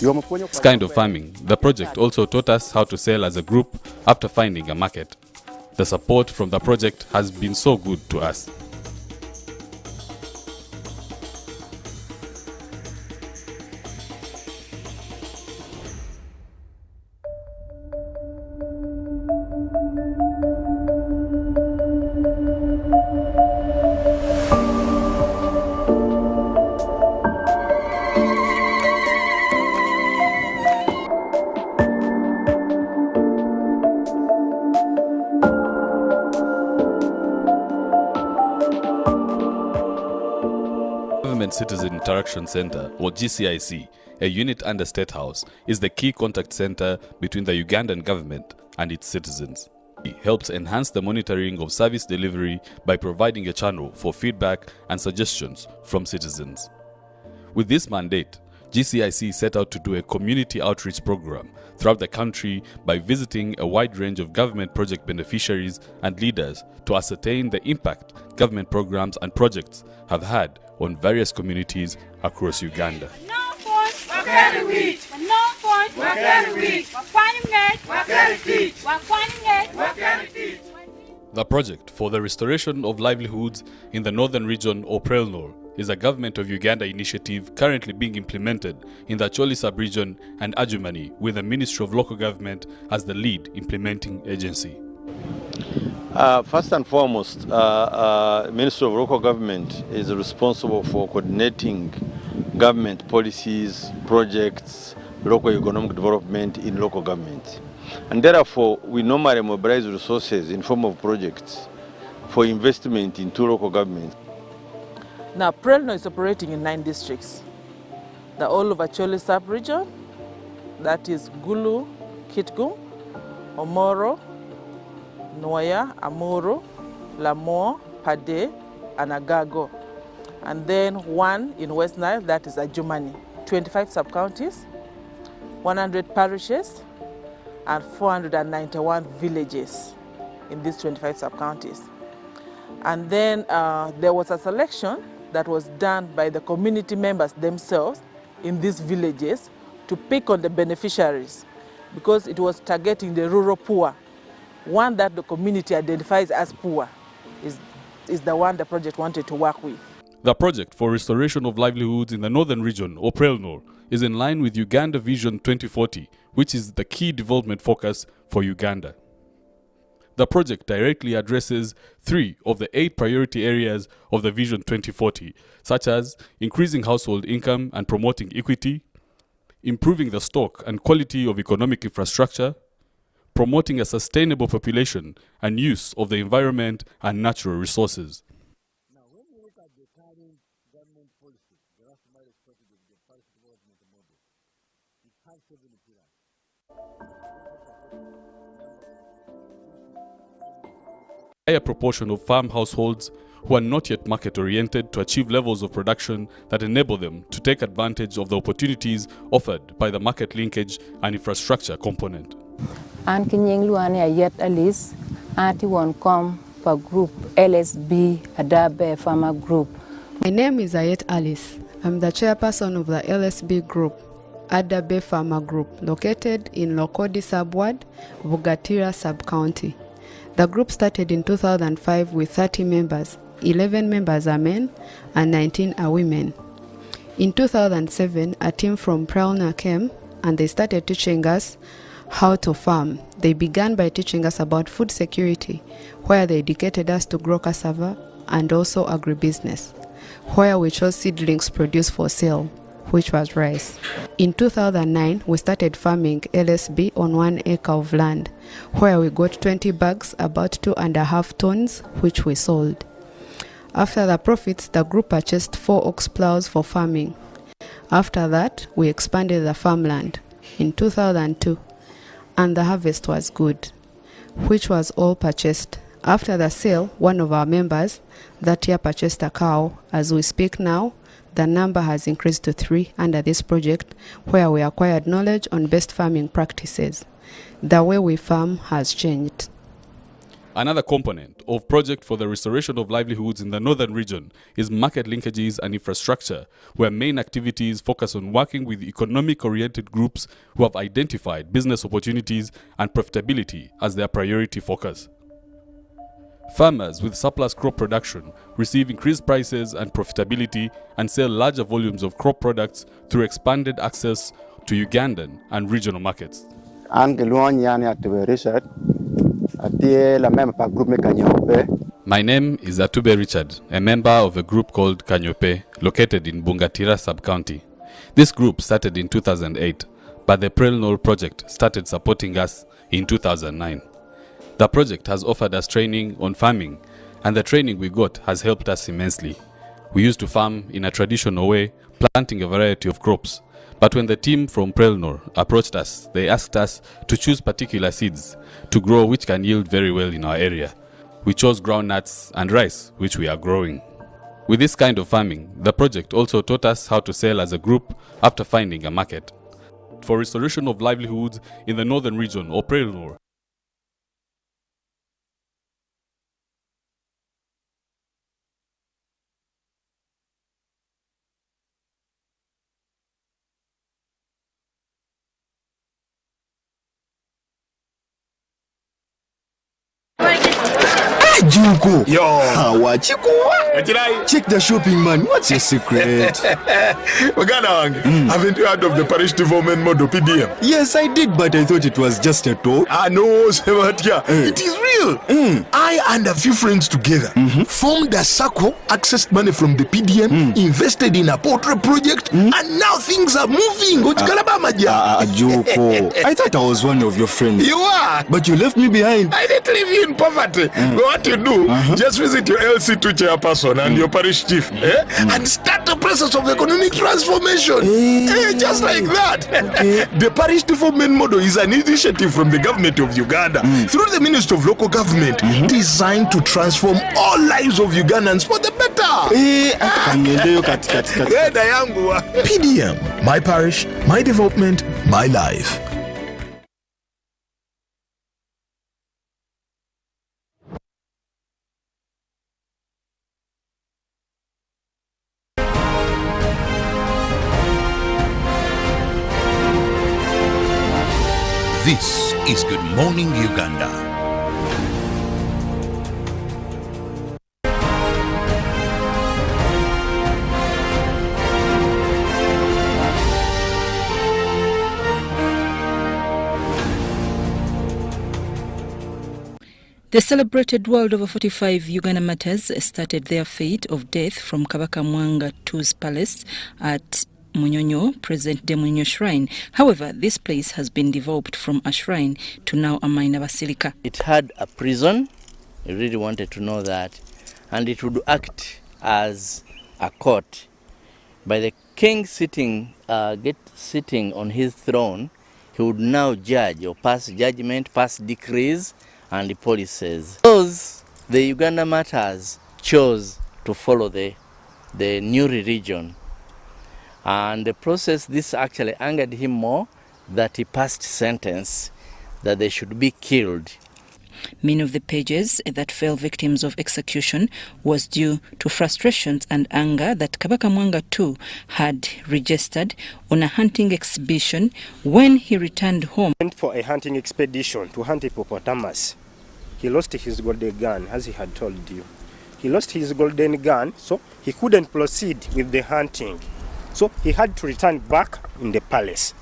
This kind of farming, the project also taught us how to sell as a group after finding a market. The support from the project has been so good to us. Citizen Interaction Center, or GCIC, a unit under State House, is the key contact center between the Ugandan government and its citizens. It helps enhance the monitoring of service delivery by providing a channel for feedback and suggestions from citizens. With this mandate, GCIC set out to do a community outreach program throughout the country by visiting a wide range of government project beneficiaries and leaders to ascertain the impact government programs and projects have had on various communities across Uganda. The project for the restoration of livelihoods in the northern region or Prelnor is a Government of Uganda initiative currently being implemented in the Acholi sub-region and Adjumani, with the Ministry of Local Government as the lead implementing agency. First and foremost, Ministry of Local Government is responsible for coordinating government policies, projects, local economic development in local government. And therefore, we normally mobilize resources in form of projects for investment into local governments. Now, Prelno is operating in 9 districts. The all of Acholi sub-region, that is Gulu, Kitgum, Omoro, Noya, Amuru, Lamore, Pade, and Agago. And then 1 in West Nile, that is Adjumani. 25 sub-counties, 100 parishes, and 491 villages in these 25 sub-counties. And then there was a selection that was done by the community members themselves in these villages to pick on the beneficiaries, because it was targeting the rural poor one that the community identifies as poor is the one the project wanted to work with. The project for restoration of livelihoods in the northern region, or Prelnor, is in line with Uganda Vision 2040, which is the key development focus for Uganda. The project directly addresses 3 of the 8 priority areas of the Vision 2040, such as increasing household income and promoting equity, improving the stock and quality of economic infrastructure, promoting a sustainable population and use of the environment and natural resources. A higher proportion of farm households who are not yet market-oriented to achieve levels of production that enable them to take advantage of the opportunities offered by the market linkage and infrastructure component. An kinyeng luane ayet Alice, anti one com per group LSB Adabe Farmer Group. My name is Ayet Alice. I'm the chairperson of the LSB group, Adabe Farmer Group, located in Lokodi Subward, Bugatira Sub-County. The group started in 2005 with 30 members. 11 members are men and 19 are women. In 2007, a team from Prelnor came and they started teaching us how to farm. They began by teaching us about food security, where they educated us to grow cassava and also agribusiness, where we chose seedlings produced for sale, which was rice. In 2009, we started farming LSB on 1 acre of land, where we got 20 bags, about 2.5 tons, which we sold. After the profits, the group purchased 4 ox plows for farming. After that, we expanded the farmland in 2002, and the harvest was good, which was all purchased. After the sale, one of our members that year purchased a cow. As we speak now, the number has increased to 3 under this project, where we acquired knowledge on best farming practices. The way we farm has changed. Another component of project for the restoration of livelihoods in the northern region is market linkages and infrastructure, where main activities focus on working with economic-oriented groups who have identified business opportunities and profitability as their priority focus. Farmers with surplus crop production receive increased prices and profitability and sell larger volumes of crop products through expanded access to Ugandan and regional markets. My name is Atube Richard, a member of a group called Kanyope, located in Bungatira Sub-County. This group started in 2008, but the Prelnor project started supporting us in 2009. The project has offered us training on farming, and the training we got has helped us immensely. We used to farm in a traditional way, planting a variety of crops. But when the team from Prelnor approached us, they asked us to choose particular seeds to grow which can yield very well in our area. We chose groundnuts and rice, which we are growing. With this kind of farming, the project also taught us how to sell as a group after finding a market. For restoration of livelihoods in the northern region, or Prelnor, Juko. Yo. Wachiko. Check the shopping, man. What's your secret? Uganda, haven't you heard of the parish development model, PDM? Yes, I did, but I thought it was just a talk. No, Sebatia. It is real. I and a few friends together formed a circle, accessed money from the PDM, invested in a poultry project, and now things are moving. Juko. I thought I was one of your friends. You are. But you left me behind. I didn't leave you in poverty. What you do, just visit your LC2 chairperson and your parish chief and start the process of economic transformation. Just like that. The parish development model is an initiative from the government of Uganda through the Ministry of Local Government designed to transform all lives of Ugandans for the better. PDM, my parish, my development, my life. This is Good Morning Uganda. The celebrated World Over 45 Uganda Matters started their fate of death from Kabaka Mwanga II's palace at Munyonyo, present-day Munyonyo Shrine. However, this place has been developed from a shrine to now a minor basilica. It had a prison, I really wanted to know that, and it would act as a court. By the king sitting on his throne, he would now judge or pass judgment, pass decrees and policies. Those, the Uganda Matters chose to follow the new religion. And the process, this actually angered him more, that he passed sentence that they should be killed. Many of the pages that fell victims of execution was due to frustrations and anger that Kabaka Mwanga II had registered on a hunting exhibition when he returned home. Went for a hunting expedition to hunt hippopotamus. He lost his golden gun, as he had told you. He lost his golden gun, so he couldn't proceed with the hunting. So he had to return back in the palace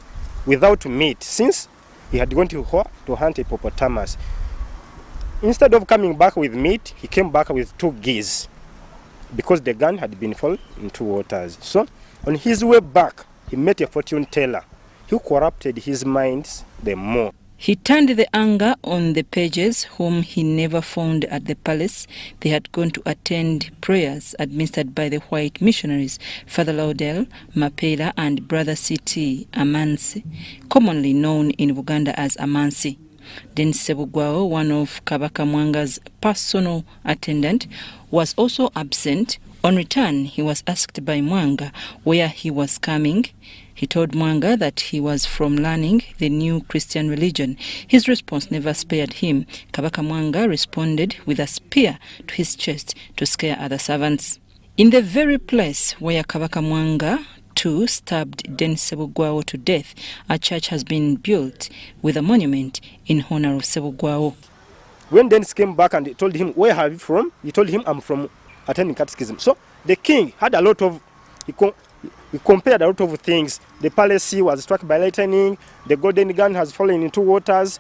without meat, since he had gone to hunt hippopotamus. Instead of coming back with meat, he came back with 2 geese because the gun had been fallen into waters. So on his way back, he met a fortune teller who corrupted his mind the more. He turned the anger on the pages whom he never found at the palace. They had gone to attend prayers administered by the white missionaries, Father Laudel, Mapela and Brother C.T. Amansi, commonly known in Uganda as Amansi. Den Sebugwao, one of Kabaka Mwanga's personal attendant, was also absent. On return, he was asked by Mwanga where he was coming. He told Mwanga that he was from learning the new Christian religion. His response never spared him. Kabaka Mwanga responded with a spear to his chest to scare other servants. In the very place where Kabaka Mwanga II stabbed Den Sebugwao to death, a church has been built with a monument in honor of Sebugwao. When Dennis came back and he told him, "Where are you from?" He told him, "I'm from attending catechism." So the king had a lot of, he compared a lot of things. The palace was struck by lightning, the golden gun has fallen into waters,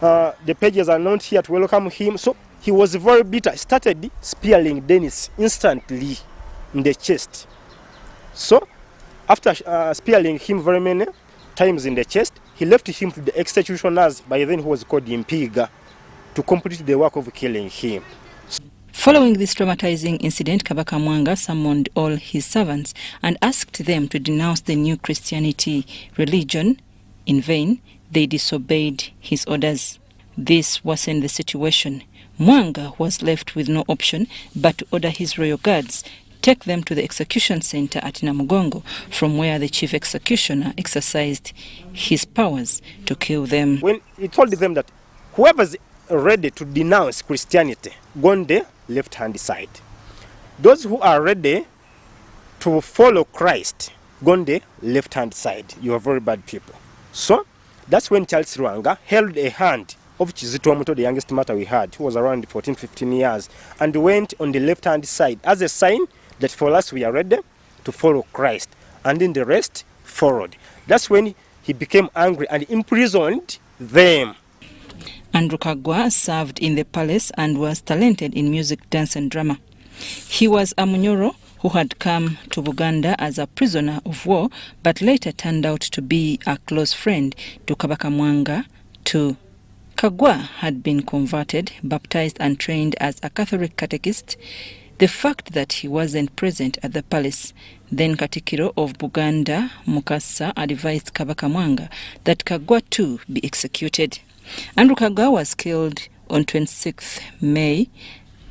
the pages are not here to welcome him. So he was very bitter. He started spearing Dennis instantly in the chest. So after spearing him very many times in the chest, he left him to the executioners, by then who was called Impiga, to complete the work of killing him. Following this traumatizing incident, Kabaka Mwanga summoned all his servants and asked them to denounce the new Christianity religion. In vain, they disobeyed his orders. This worsened the situation. Mwanga was left with no option but to order his royal guards take them to the execution center at Namugongo, from where the chief executioner exercised his powers to kill them. When he told them that whoever's ready to denounce Christianity, go on the left-hand side. Those who are ready to follow Christ, go on the left-hand side. You are very bad people. So that's when Charles Rwanga held a hand of Kizito Omuto, the youngest martyr we had, who was around 14-15 years, and went on the left-hand side as a sign that for us we are ready to follow Christ, and then the rest followed. That's when he became angry and imprisoned them. Andrew Kagwa served in the palace and was talented in music, dance and drama. He was a Munyoro who had come to Uganda as a prisoner of war, but later turned out to be a close friend to Kabaka Mwanga II. Kagwa had been converted, baptized and trained as a Catholic catechist. The fact that he wasn't present at the palace, then Katikiro of Buganda, Mukasa, advised Kabaka Mwanga that Kagwa too be executed. Andrew Kagwa was killed on 26th May,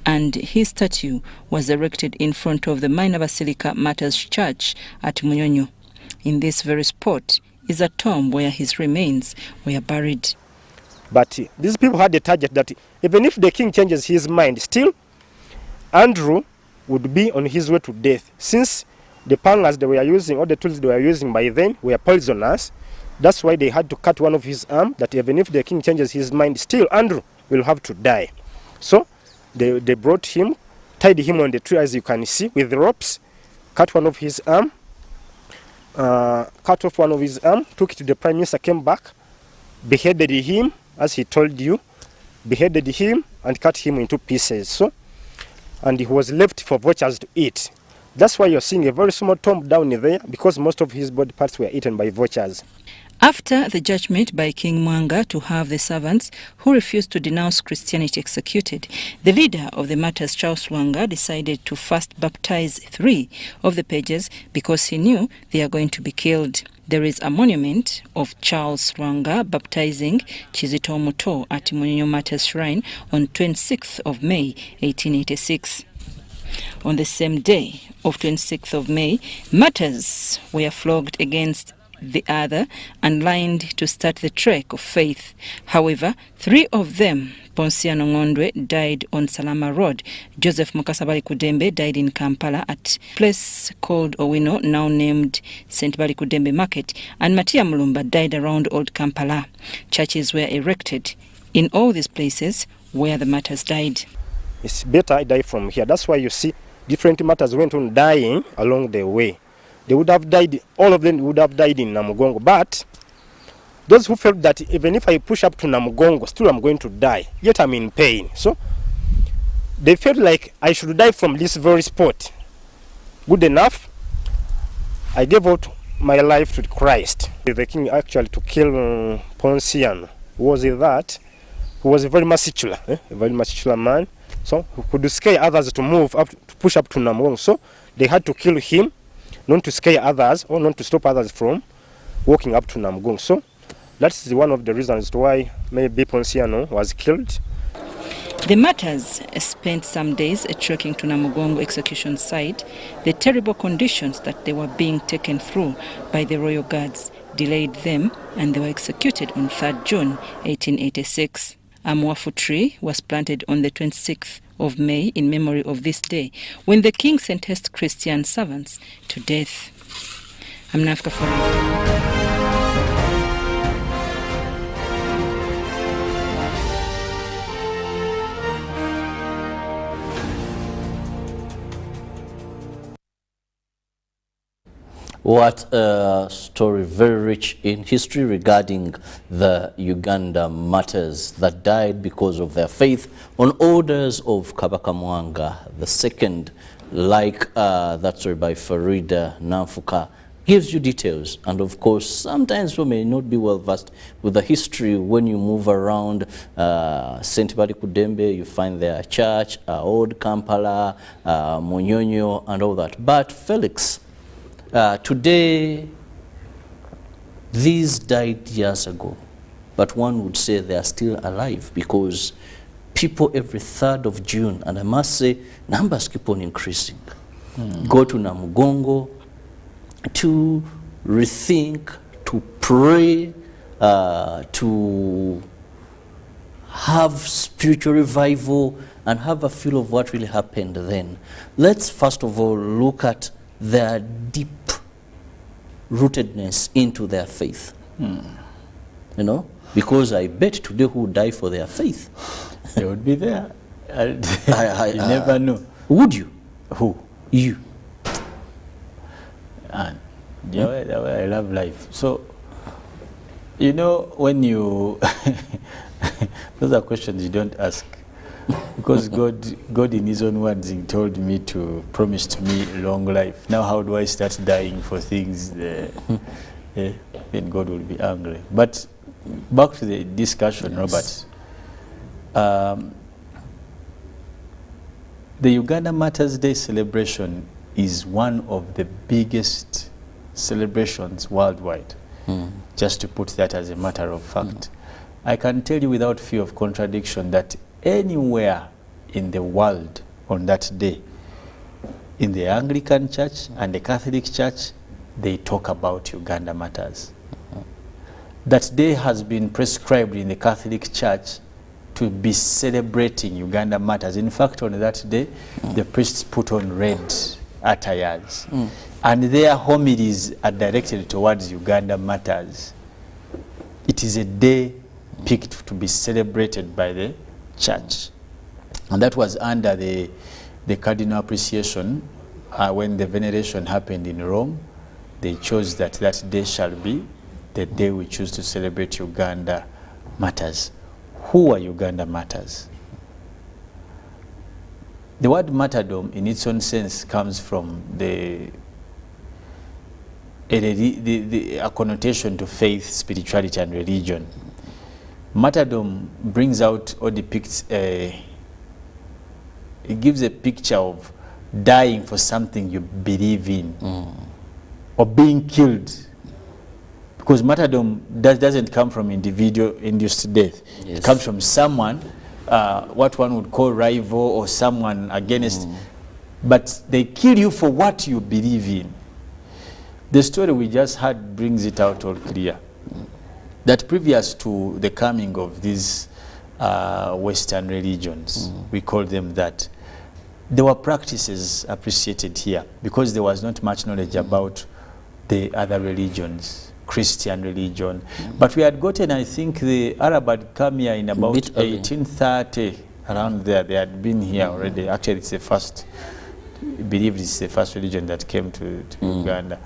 and his statue was erected in front of the Minor Basilica Martyrs Church at Munyonyo. In this very spot is a tomb where his remains were buried. But these people had a target that even if the king changes his mind, still Andrew would be on his way to death, since the pangas they were using, or the tools they were using by then, were poisonous. That's why they had to cut one of his arm, that even if the king changes his mind, still Andrew will have to die. So they brought him, tied him on the tree, as you can see, with ropes, cut one of his arm, cut off one of his arm, took it to the prime minister, came back, beheaded him, as he told you, beheaded him and cut him into pieces. So, and he was left for vultures to eat. That's why you're seeing a very small tomb down there, because most of his body parts were eaten by vultures. After the judgment by King Mwanga to have the servants who refused to denounce Christianity executed, the leader of the martyrs, Charles Lwanga, decided to first baptize 3 of the pages because he knew they are going to be killed. There is a monument of Charles Lwanga baptizing Kizito Omuto at Munyonyo Martyrs Shrine on 26th of May, 1886. On the same day of 26th of May, martyrs were flogged against the other and lined to start the trek of faith. However, 3 of them, Ponsiano Ngondwe, died on Salama Road. Joseph Mukasa Kudembe died in Kampala at a place called Owino, now named St. Kudembe Market, and Matia Mulumba died around Old Kampala. Churches were erected in all these places where the martyrs died. It's better I die from here. That's why you see different martyrs went on dying along the way. They would have died, all of them would have died in Namugongo. But those who felt that even if I push up to Namugongo, still I'm going to die, yet I'm in pain. So they felt like I should die from this very spot. Good enough, I gave out my life to Christ. The king actually to kill Ponsiano was that he was a very muscular, a very muscular man. So he could scare others to move up, to push up to Namugongo. So they had to kill him, not to scare others or not to stop others from walking up to Namugongo. So that's one of the reasons why maybe Ponsiano was killed. The martyrs spent some days trekking to Namugongo execution site. The terrible conditions that they were being taken through by the royal guards delayed them, and they were executed on 3rd June 1886. A mwafu tree was planted on the 26th of May in memory of this day, when the king sentenced Christian servants to death. I'm Nafka Farid. What a story, very rich in history regarding the Uganda martyrs that died because of their faith on orders of Kabaka Mwanga II. Like that story by Farida Namfuka gives you details. And of course, sometimes we may not be well versed with the history. When you move around St. Kudembe, you find their church, Old Kampala, Munyonyo, and all that. But Felix, today, these died years ago, but one would say they are still alive because people every 3rd of June, and I must say, numbers keep on increasing, go to Namugongo to rethink, to pray, to have spiritual revival, and have a feel of what really happened then. Let's first of all look at their deep rootedness into their faith. You know, because I bet today who would die for their faith, they would be there. You never know. Would you? Who? You. And the way I love life. So, you know, when you those are questions you don't ask. Because God in his own words, he told me to promise to me long life. Now how do I start dying for things? Then God will be angry. But back to the discussion, yes. Robert. The Uganda Martyrs' Day celebration is one of the biggest celebrations worldwide. Just to put that as a matter of fact. I can tell you without fear of contradiction that anywhere in the world on that day, in the Anglican Church and the Catholic Church, they talk about Uganda Martyrs. That day has been prescribed in the Catholic Church to be celebrating Uganda Martyrs. In fact, on that day, the priests put on red attires, and their homilies are directed towards Uganda Martyrs. It is a day picked to be celebrated by the Church, and that was under the cardinal appreciation when the veneration happened in Rome. They chose that day shall be the day we choose to celebrate Uganda Martyrs. who are Uganda matters. The word martyrdom in its own sense comes from a connotation to faith, spirituality and religion. Martyrdom brings out or depicts it gives a picture of dying for something you believe in, or being killed. Because martyrdom doesn't come from individual-induced death. Yes. It comes from someone, what one would call rival or someone against, but they kill you for what you believe in. The story we just had brings it out all clear. That previous to the coming of these Western religions, we call them that, there were practices appreciated here because there was not much knowledge about the other religions, Christian religion. But we had gotten, I think, the Arab had come here in about 1830, around there. They had been here already. Actually, it's the first, I believe it's the first religion that came to Uganda.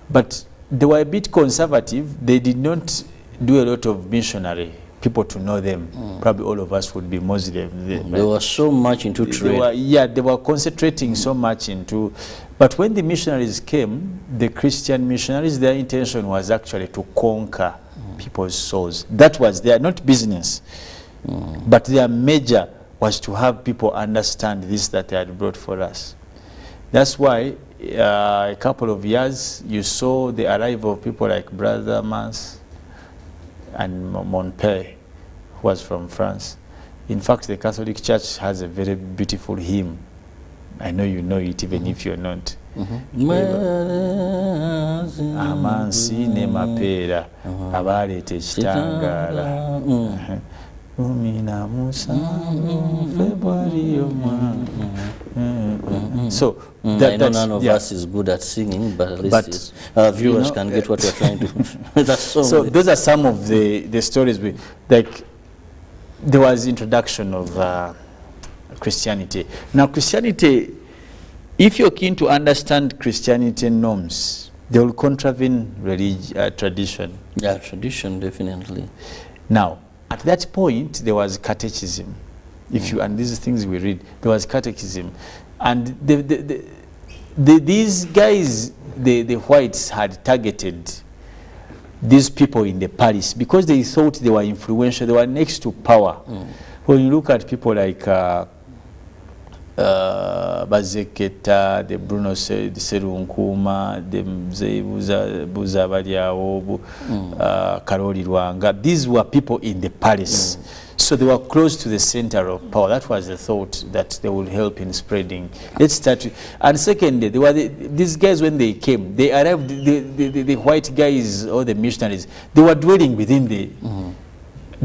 But they were a bit conservative. They did not do a lot of missionary people to know them. Probably all of us would be Muslim. They were so much into trade. They were concentrating so much into. But when the missionaries came, the Christian missionaries, their intention was actually to conquer people's souls. That was their, not business, but their major was to have people understand this that they had brought for us. That's why a couple of years you saw the arrival of people like Brother Mans and Monpey, who was from France. In fact, the Catholic Church has a very beautiful hymn. I know you know it, even if you're not. Amansi ne mapera abalete chitangala umina musa February. So I know none of us is good at singing, but at least our viewers can get what we're trying to. That's so those are some of the stories we like. There was introduction of Christianity. Now Christianity, if you're keen to understand Christianity norms, they will contravene tradition. Yeah, tradition, definitely. Now, at that point, there was catechism. If you, and these things we read, there was catechism. And these guys, the whites had targeted these people in the palace because they thought they were influential, they were next to power. When you look at people like Bazeketa, the Bruno Serunkuma, the Buza Baliawo, Karoli Rwanga, these were people in the palace. So they were close to the center of power. That was the thought, that they would help in spreading. Let's start with, and secondly, they were these guys, when they came, they arrived, the white guys or the missionaries, they were dwelling within the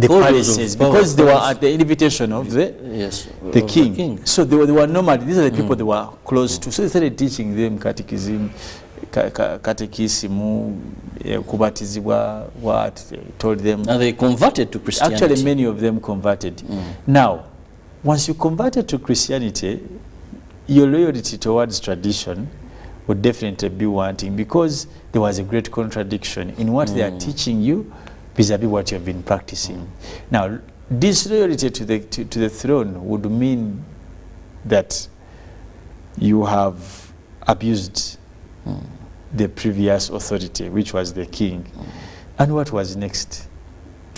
palaces because they were at the invitation of the king. So they were nomad. These are the people they were close to. So they started teaching them catechism, kubatizibwa, what they told them. And they converted to Christianity. Actually, many of them converted. Now, once you converted to Christianity, your loyalty towards tradition would definitely be wanting, because there was a great contradiction in what they are teaching you vis-a-vis what you have been practicing. Now, disloyalty to the throne would mean that you have abused the previous authority, which was the king. And what was next?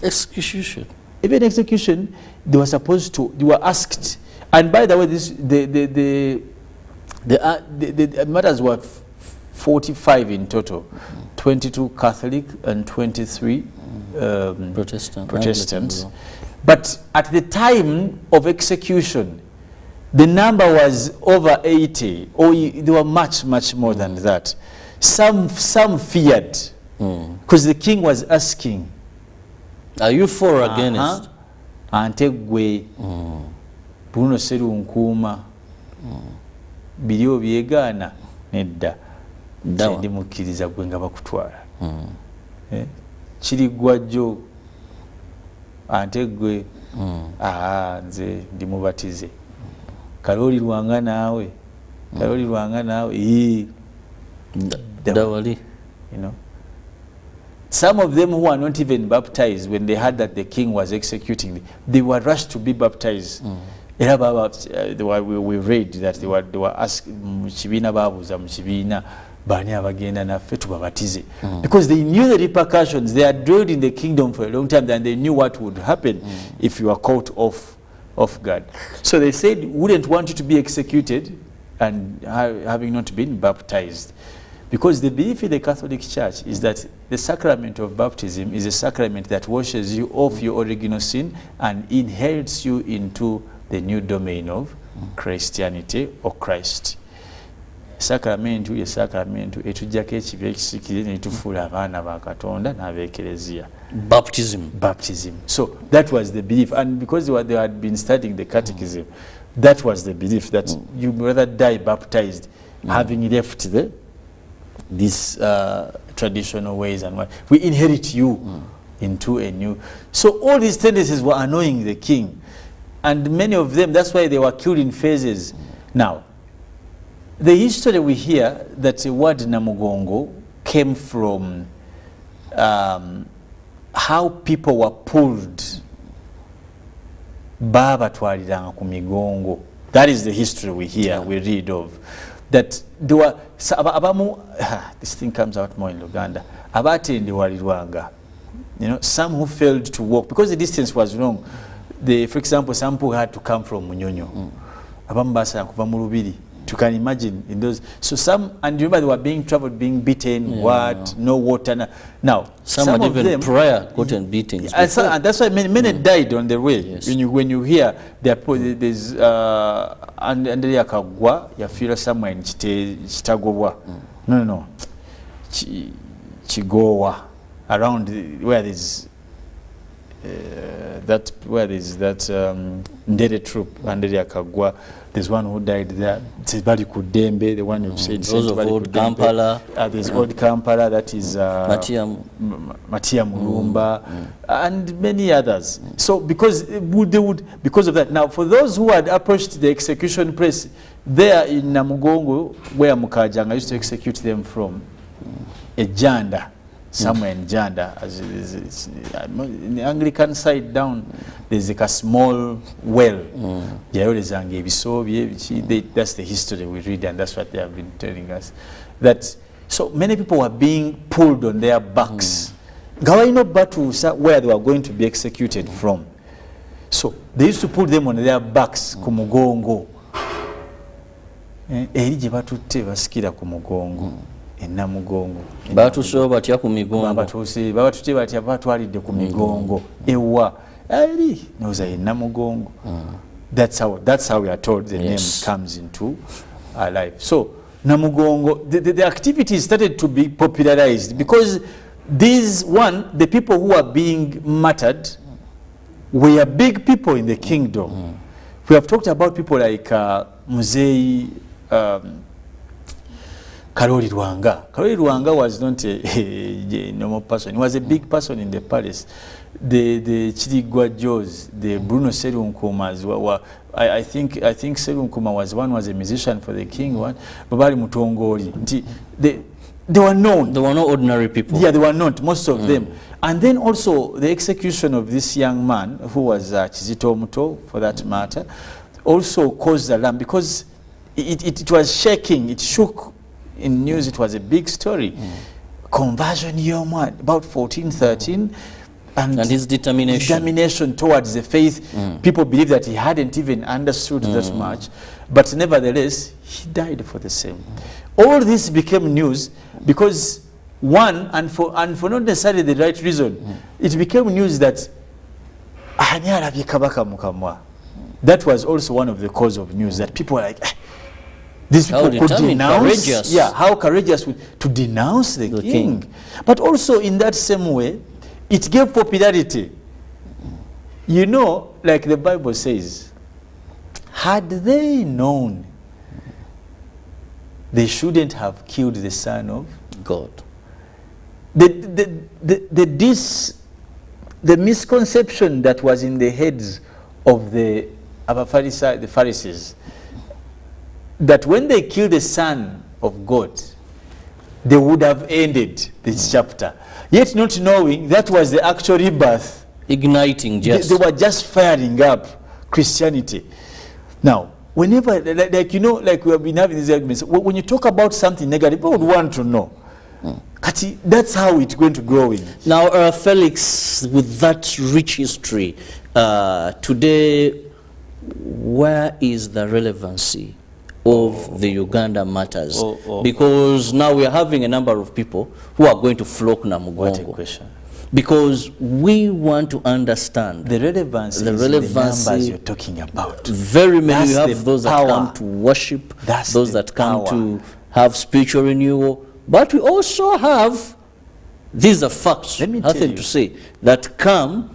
Execution. Even execution, they were supposed to, they were asked. And by the way, this the matters were 45 in total, 22 Catholic and 23 Protestants. But at the time of execution, the number was over 80, or they were much more than that. Some feared, because the king was asking, are you for or against? Antegwe, Bruno Serunkuma, Bilio Biegana, Nedda, Ndi mukiriza gwe nga bakutwala. Kirigwajo, Antegwe, nze ndi mubatize. Karoli Rwanga nawe, Karoli Rwanga nawe, Dawali, you know. Some of them who were not even baptized, when they heard that the king was executing, they were rushed to be baptized. We read that they were asked, because they knew the repercussions. They had dwelled in the kingdom for a long time, and they knew what would happen if you were caught off guard. So they said, wouldn't want you to be executed and having not been baptized. Because the belief in the Catholic Church is that the sacrament of baptism is a sacrament that washes you off your original sin and inherits you into the new domain of Christianity or Christ. Sacramentu ye sacramentu etujjako ekibi ekisikire ne tufuula abaana ba Katonda n'abeekelezia. Baptism. So that was the belief, and because they had been studying the catechism, that was the belief that you rather die baptized, having left these traditional ways, and what we inherit you into a new. So all these tendencies were annoying the king, and many of them, that's why they were killed in phases. Now, the history we hear that the word Namugongo came from how people were pulled. Baba twaliranga ku migongo. That is the history we hear, we read of. That there were abamu, this thing comes out more in Uganda. Abatende walirwanga. You know, some who failed to walk because the distance was wrong. For example, some people had to come from Munyonyo. Abamu basanga kuva mu Lubiri. You can imagine in those. So some, and remember they were being traveled, being beaten, no water. Now, some had of even them prior gotten beatings. And that's why many died on the way. Yes. When you hear there's and yakagwa yafira somewhere in Chitagobwa. No. Chigowa, around where there's that Ndere troop and Yakagwa. There's one who died there. Tibali Kudembe, the one you've said. Those of old Kampala. There's old Kampala, that is Matia Mulumba, and many others. So because of that. Now, for those who had approached the execution place, there in Namugongo, where Mukajanga used to execute them from, a Janda, somewhere in Janda, in the Anglican side down, there's like a small well. That's the history we read, and that's what they have been telling us. That so many people were being pulled on their backs. Gawaino Batu, where they were going to be executed from. So they used to pull them on their backs, kumugongo. Erije batutte basikira kumugongo. Namugongo. Batuso batya ku migongo. Babatutte batya batwalidde ku migongo. Ewa. Eri noza Namugongo. That's how we are told the name comes into our life. So Namugongo, the activities started to be popularized because the people who are being martyred were big people in the kingdom. We have talked about people like Muzei Karoli Rwanga. Karoli Rwanga was not a normal person. He was a big person in the palace. The Chirigwa Joes, the Bruno Serunkumas I think Serunkuma was a musician for the king. Babali Mutongori. They were known. They were not ordinary people. Yeah, they were not, most of them. And then also the execution of this young man, who was Chizito Muto, for that matter, also caused alarm because it was shaking. It shook in news. It was a big story. Conversion Yoma, about 1413. And his determination towards the faith. People believe that he hadn't even understood that much. But nevertheless, he died for the same. All this became news because and for not necessarily the right reason, it became news that that was also one of the cause of news, that people were like, these people could denounce. Courageous. Yeah, how courageous to denounce the king. But also in that same way, it gave popularity. You know, like the Bible says, had they known, they shouldn't have killed the Son of God. The misconception that was in the heads of the Pharisees, that when they killed the Son of God, they would have ended this chapter. Yet not knowing that was the actual rebirth. Igniting just. They were just firing up Christianity. Now, whenever, like you know, like we have been having these arguments, when you talk about something negative, people would want to know. That's how it's going to grow in. Now, Felix, with that rich history, today, where is the relevancy of the Uganda matters? Because now we are having a number of people who are going to flock Namugongo. What a question. Because we want to understand the relevance is the numbers you're talking about. Very many. You have those that come to worship, those that come to have spiritual renewal. But we also have, these are facts, nothing to say, that come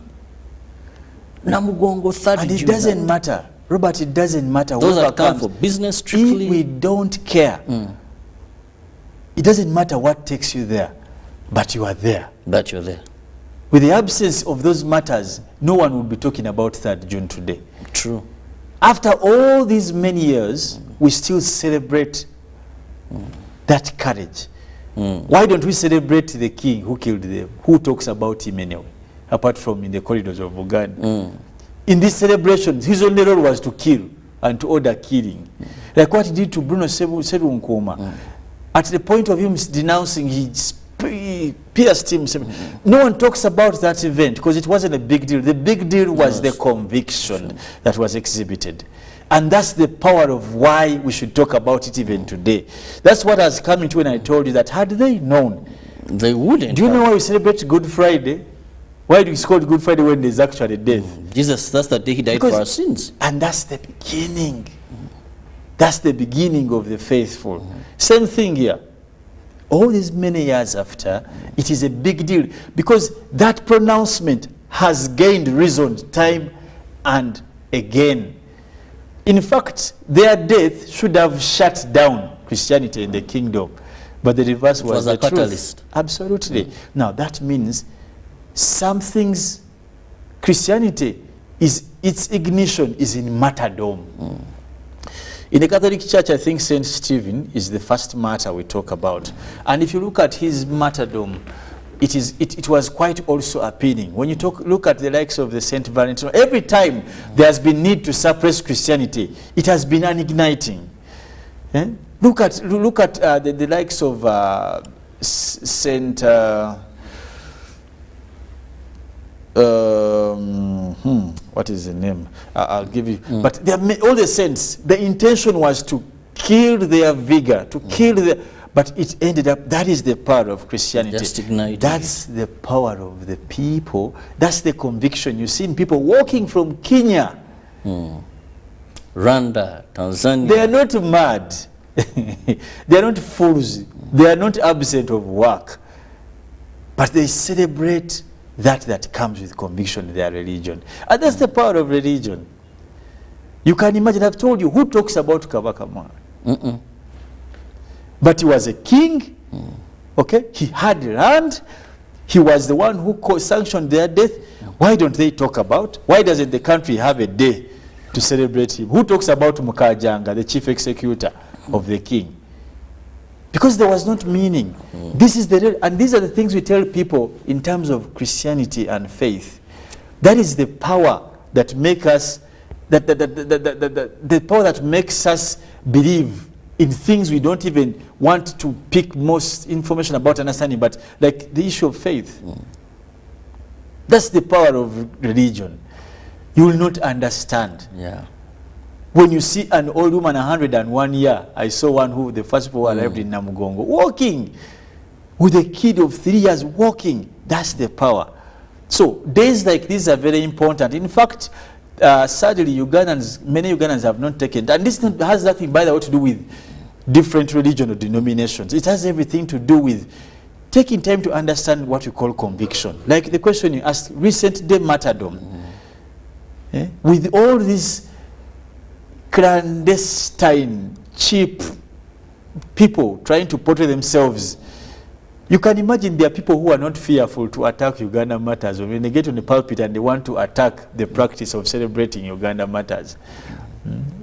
Namugongo 30 And it doesn't matter, Robert, it doesn't matter. Those that come for business strictly. We don't care. It doesn't matter what takes you there, but you are there. But you're there. With the absence of those matters, no one would be talking about 3rd June today. True. After all these many years, we still celebrate that courage. Why don't we celebrate the king who killed them? Who talks about him anyway, apart from in the corridors of Uganda? In this celebration, his only role was to kill and to order killing. Like what he did to Bruno Serunkuma. At the point of him denouncing, he pierced him. No one talks about that event because it wasn't a big deal. The big deal was the conviction that was exhibited. And that's the power of why we should talk about it even today. That's what has come into when I told you that had they known, they wouldn't. Do you know why we celebrate Good Friday? Why do we call it Good Friday when there's actually death? Jesus, that's the day he died for our sins. And that's the beginning. That's the beginning of the faithful. Same thing here. All these many years after, it is a big deal because that pronouncement has gained reason time and again. In fact, their death should have shut down Christianity in the kingdom, but the reverse was the catalyst. Absolutely. Now that means something's Christianity is its ignition is in martyrdom. In the Catholic Church, I think Saint Stephen is the first martyr we talk about, and if you look at his martyrdom, it was quite also appealing. When you look at the likes of the Saint Valentine, every time there has been need to suppress Christianity, it has been an igniting. Look at the likes of Saint what is the name? I'll give you. But all the saints, the intention was to kill their vigor, to kill their. But it ended up, that is the power of Christianity. Just igniting. That's the power of the people. That's the conviction. You've seen people walking from Kenya. Rwanda, Tanzania. They are not mad. They are not fools. They are not absent of work. But they celebrate that comes with conviction in their religion. And that's the power of religion. You can imagine, I've told you, who talks about Kabaka Mwami? But he was a king, okay? He had land. He was the one who sanctioned their death. Why don't they talk about? Why doesn't the country have a day to celebrate him? Who talks about Mukajanga, the chief executor of the king? Because there was not meaning. This is and these are the things we tell people in terms of Christianity and faith. That is the power that makes us, the power that makes us believe in things we don't even want to pick most information about understanding, but like the issue of faith. That's the power of religion. You will not understand. When you see an old woman 101 years, I saw one who, the first people who arrived in Namugongo, walking with a kid of 3 years walking. That's the power. So days like these are very important. In fact, sadly, many Ugandans have not taken, and this has nothing, by the way, to do with different religion or denominations. It has everything to do with taking time to understand what we call conviction. Like the question you asked, recent day martyrdom. With all these clandestine, cheap people trying to portray themselves, you can imagine there are people who are not fearful to attack Uganda matters. When they get on the pulpit and they want to attack the practice of celebrating Uganda matters.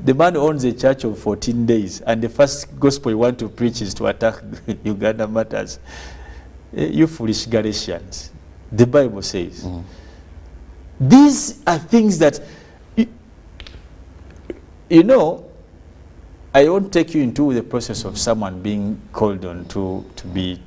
The man owns a church of 14 days, and the first gospel you want to preach is to attack Uganda matters. You foolish Galatians. The Bible says. These are things that, you know, I won't take you into the process of someone being called on to be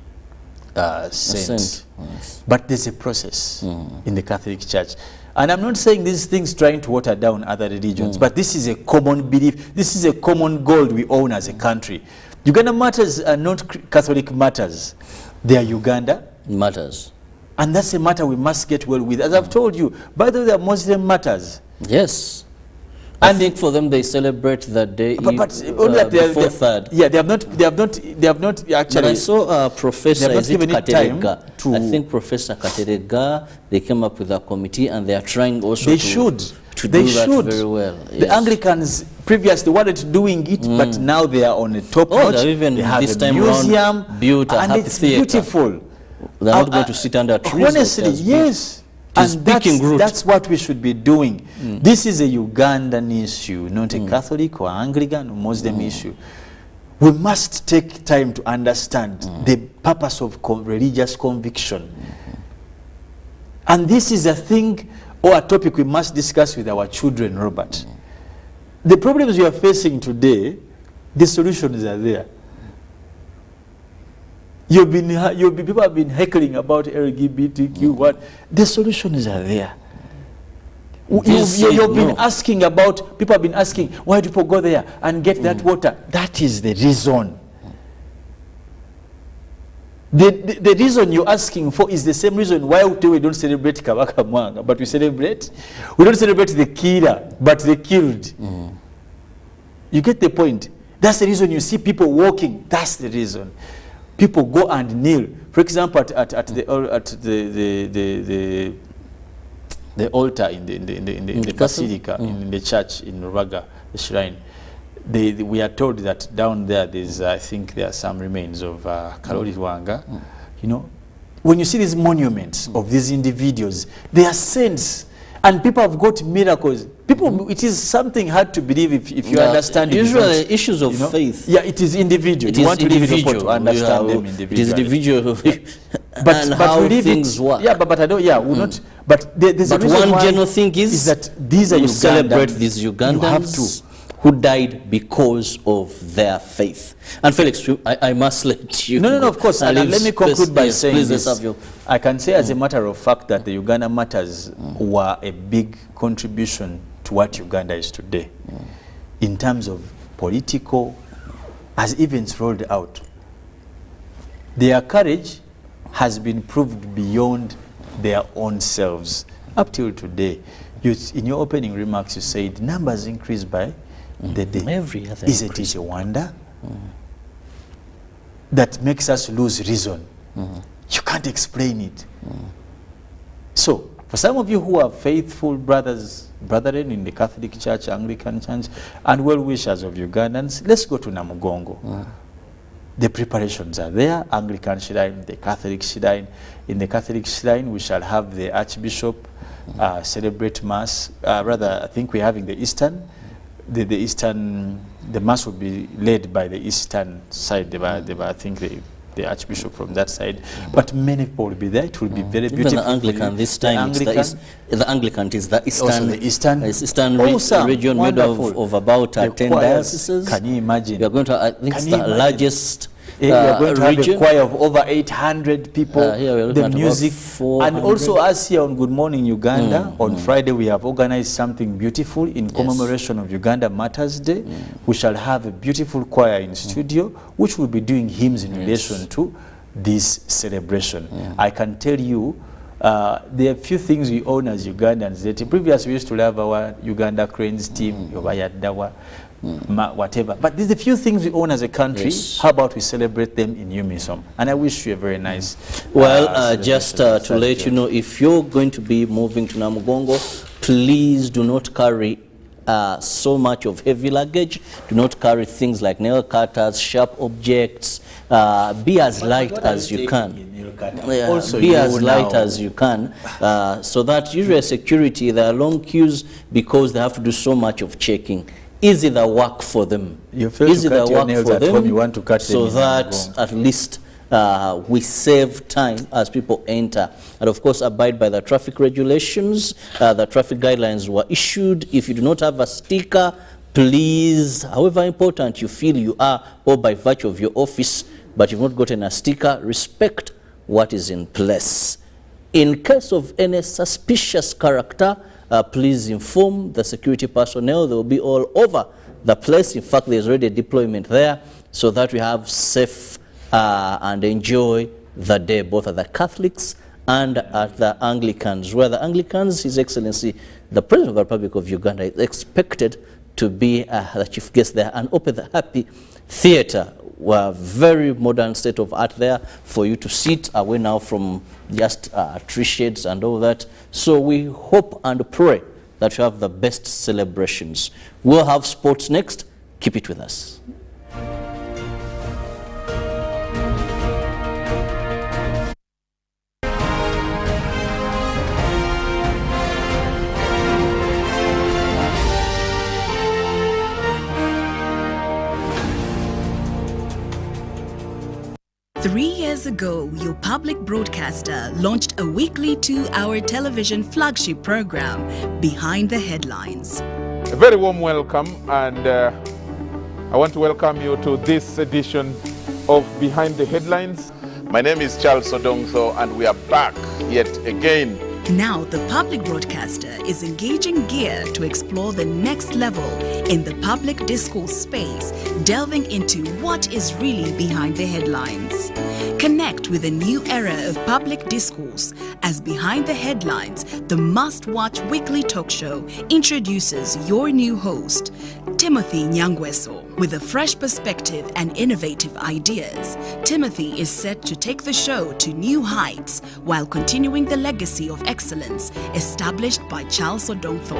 sent. Yes. But there's a process in the Catholic Church. And I'm not saying these things trying to water down other religions, but this is a common belief. This is a common goal we own as a country. Uganda matters are not Catholic matters. They are Uganda matters. And that's a matter we must get well with. As I've told you, by the way, they are Muslim matters. Yes. I think for them they celebrate the day before third. Yeah, they have not actually. But I saw Professor Katerega. I think Professor Katerega, they came up with a committee and they are trying also to do that very well. Yes. The Anglicans previously wanted doing it, but now they are on a top notch. Even they have this a time museum, built a and happy it's theater. beautiful. They're not going to sit under trees. Honestly, yes. And that's what we should be doing. This is a Ugandan issue, not a Catholic or Anglican or Muslim issue. We must take time to understand the purpose of religious conviction. And this is a thing or a topic we must discuss with our children, Robert. The problems we are facing today, the solutions are there. People have been heckling about LGBTQ. What the solutions are there. You've been asking about. People have been asking why do people go there and get that water. That is the reason. The reason you're asking for is the same reason why we don't celebrate Kabaka Mwanga, but we don't celebrate the killer, but the killed. You get the point. That's the reason you see people walking. That's the reason. People go and kneel. For example, at the altar in the basilica, in the church in Rubaga, the shrine, we are told that down there there's, I think there are some remains of Karoli Wanga. You know, when you see these monuments of these individuals, they are saints. And people have got miracles. People, it is something hard to believe if you understand it. Usually issues of faith. Yeah, it is individual. You want to live with people to understand them individually. It is individual. But and how we things work. Yeah, but I don't. Yeah, we're not. But there's but one general thing is that these are you Ugandans. Celebrate these Ugandans who died because of their faith. And Felix, I must let you. No, of course. And let me conclude by saying this. I can say as a matter of fact that the Uganda Matters were a big contribution to what Uganda is today. In terms of political, as events rolled out. Their courage has been proved beyond their own selves. Up till today, in your opening remarks, you said numbers increased by the day. Every other Is it a wonder? That makes us lose reason. You can't explain it. So, for some of you who are faithful brethren in the Catholic Church, Anglican Church, and well-wishers of Ugandans, let's go to Namugongo. The preparations are there, Anglican Shrine, the Catholic Shrine. In the Catholic Shrine, we shall have the Archbishop celebrate Mass. Rather, I think we're having the Eastern. The Mass will be led by the Eastern side. I think the Archbishop from that side. But many people will be there. It will be very beautiful. Even the Anglican this time, the Anglican is the Eastern, also the Eastern region made of about 10 dioceses. Can you imagine? We are going to, I think it's the largest we are going to region. have a choir of over 800 people, the music, and also us here on Good Morning Uganda, on Friday we have organized something beautiful in commemoration of Uganda Matters Day. We shall have a beautiful choir in studio, which will be doing hymns in relation to this celebration. I can tell you, there are a few things we own as Ugandans. That previously we used to have our Uganda Cranes team, whatever. But there's a few things we own as a country. How about we celebrate them in unison? And I wish you a very nice. Well, just to let you know, if you're going to be moving to Namugongo, please do not carry so much of heavy luggage. Do not carry things like nail cutters, sharp objects. Be as light as you can. Also, be as light as you can, so that usually security, there are long queues because they have to do so much of checking. easy the work for them. You fail to cut your nails at home, you want to cut them so that at least we save time as people enter. And of course, abide by the traffic regulations. The traffic guidelines were issued. If you do not have a sticker, please, however important you feel you are, or by virtue of your office, but you've not gotten a sticker, respect what is in place. In case of any suspicious character, please inform the security personnel. They will be all over the place. In fact, there's already a deployment there, so that we have safe and enjoy the day, both at the Catholics and at the Anglicans, where the Anglicans, His Excellency, the President of the Republic of Uganda, is expected to be the chief guest there and open the Happy Theatre, a very modern state of art there for you to sit away now from just tree shades and all that. So we hope and pray that you have the best celebrations. We'll have sports next. Keep it with us. Three years ago, your public broadcaster launched a weekly 2-hour television flagship program, Behind the Headlines. A very warm welcome, and I want to welcome you to this edition of Behind the Headlines. My name is Charles Odongso, and we are back yet again. Now, the public broadcaster is engaging gear to explore the next level in the public discourse space, delving into what is really behind the headlines. Connect with a new era of public discourse as Behind the Headlines, the must-watch weekly talk show, introduces your new host, Timothy Nyangweso. With a fresh perspective and innovative ideas, Timothy is set to take the show to new heights while continuing the legacy of excellence established by Charles Odongso.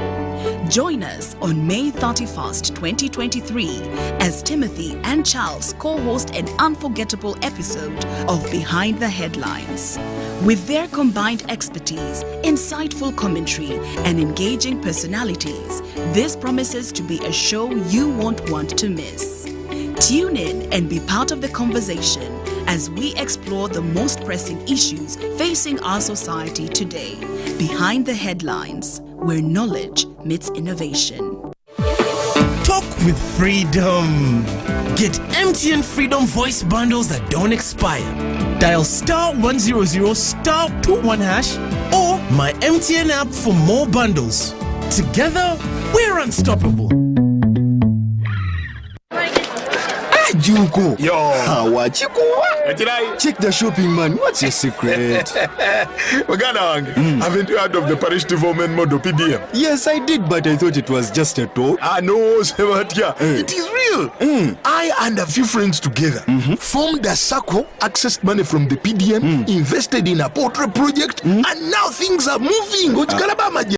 Join us on May 31st, 2023 as Timothy and Charles co-host an unforgettable episode of Behind the Headlines. With their combined expertise, insightful commentary, and engaging personalities, this promises to be a show you won't want to miss. Tune in and be part of the conversation as we explore the most pressing issues facing our society today. Behind the Headlines, where knowledge meets innovation. Talk with freedom. Get MTN Freedom voice bundles that don't expire. Dial *100 *21# or my MTN app for more bundles. Together, we're unstoppable. Junko. Yo. Check the shopping, man. What's your secret? Haven't you heard of the parish development model PDM? Yes, I did, but I thought it was just a talk. No, it is real. I and a few friends together formed a circle, accessed money from the PDM, invested in a portrait project, and now things are moving.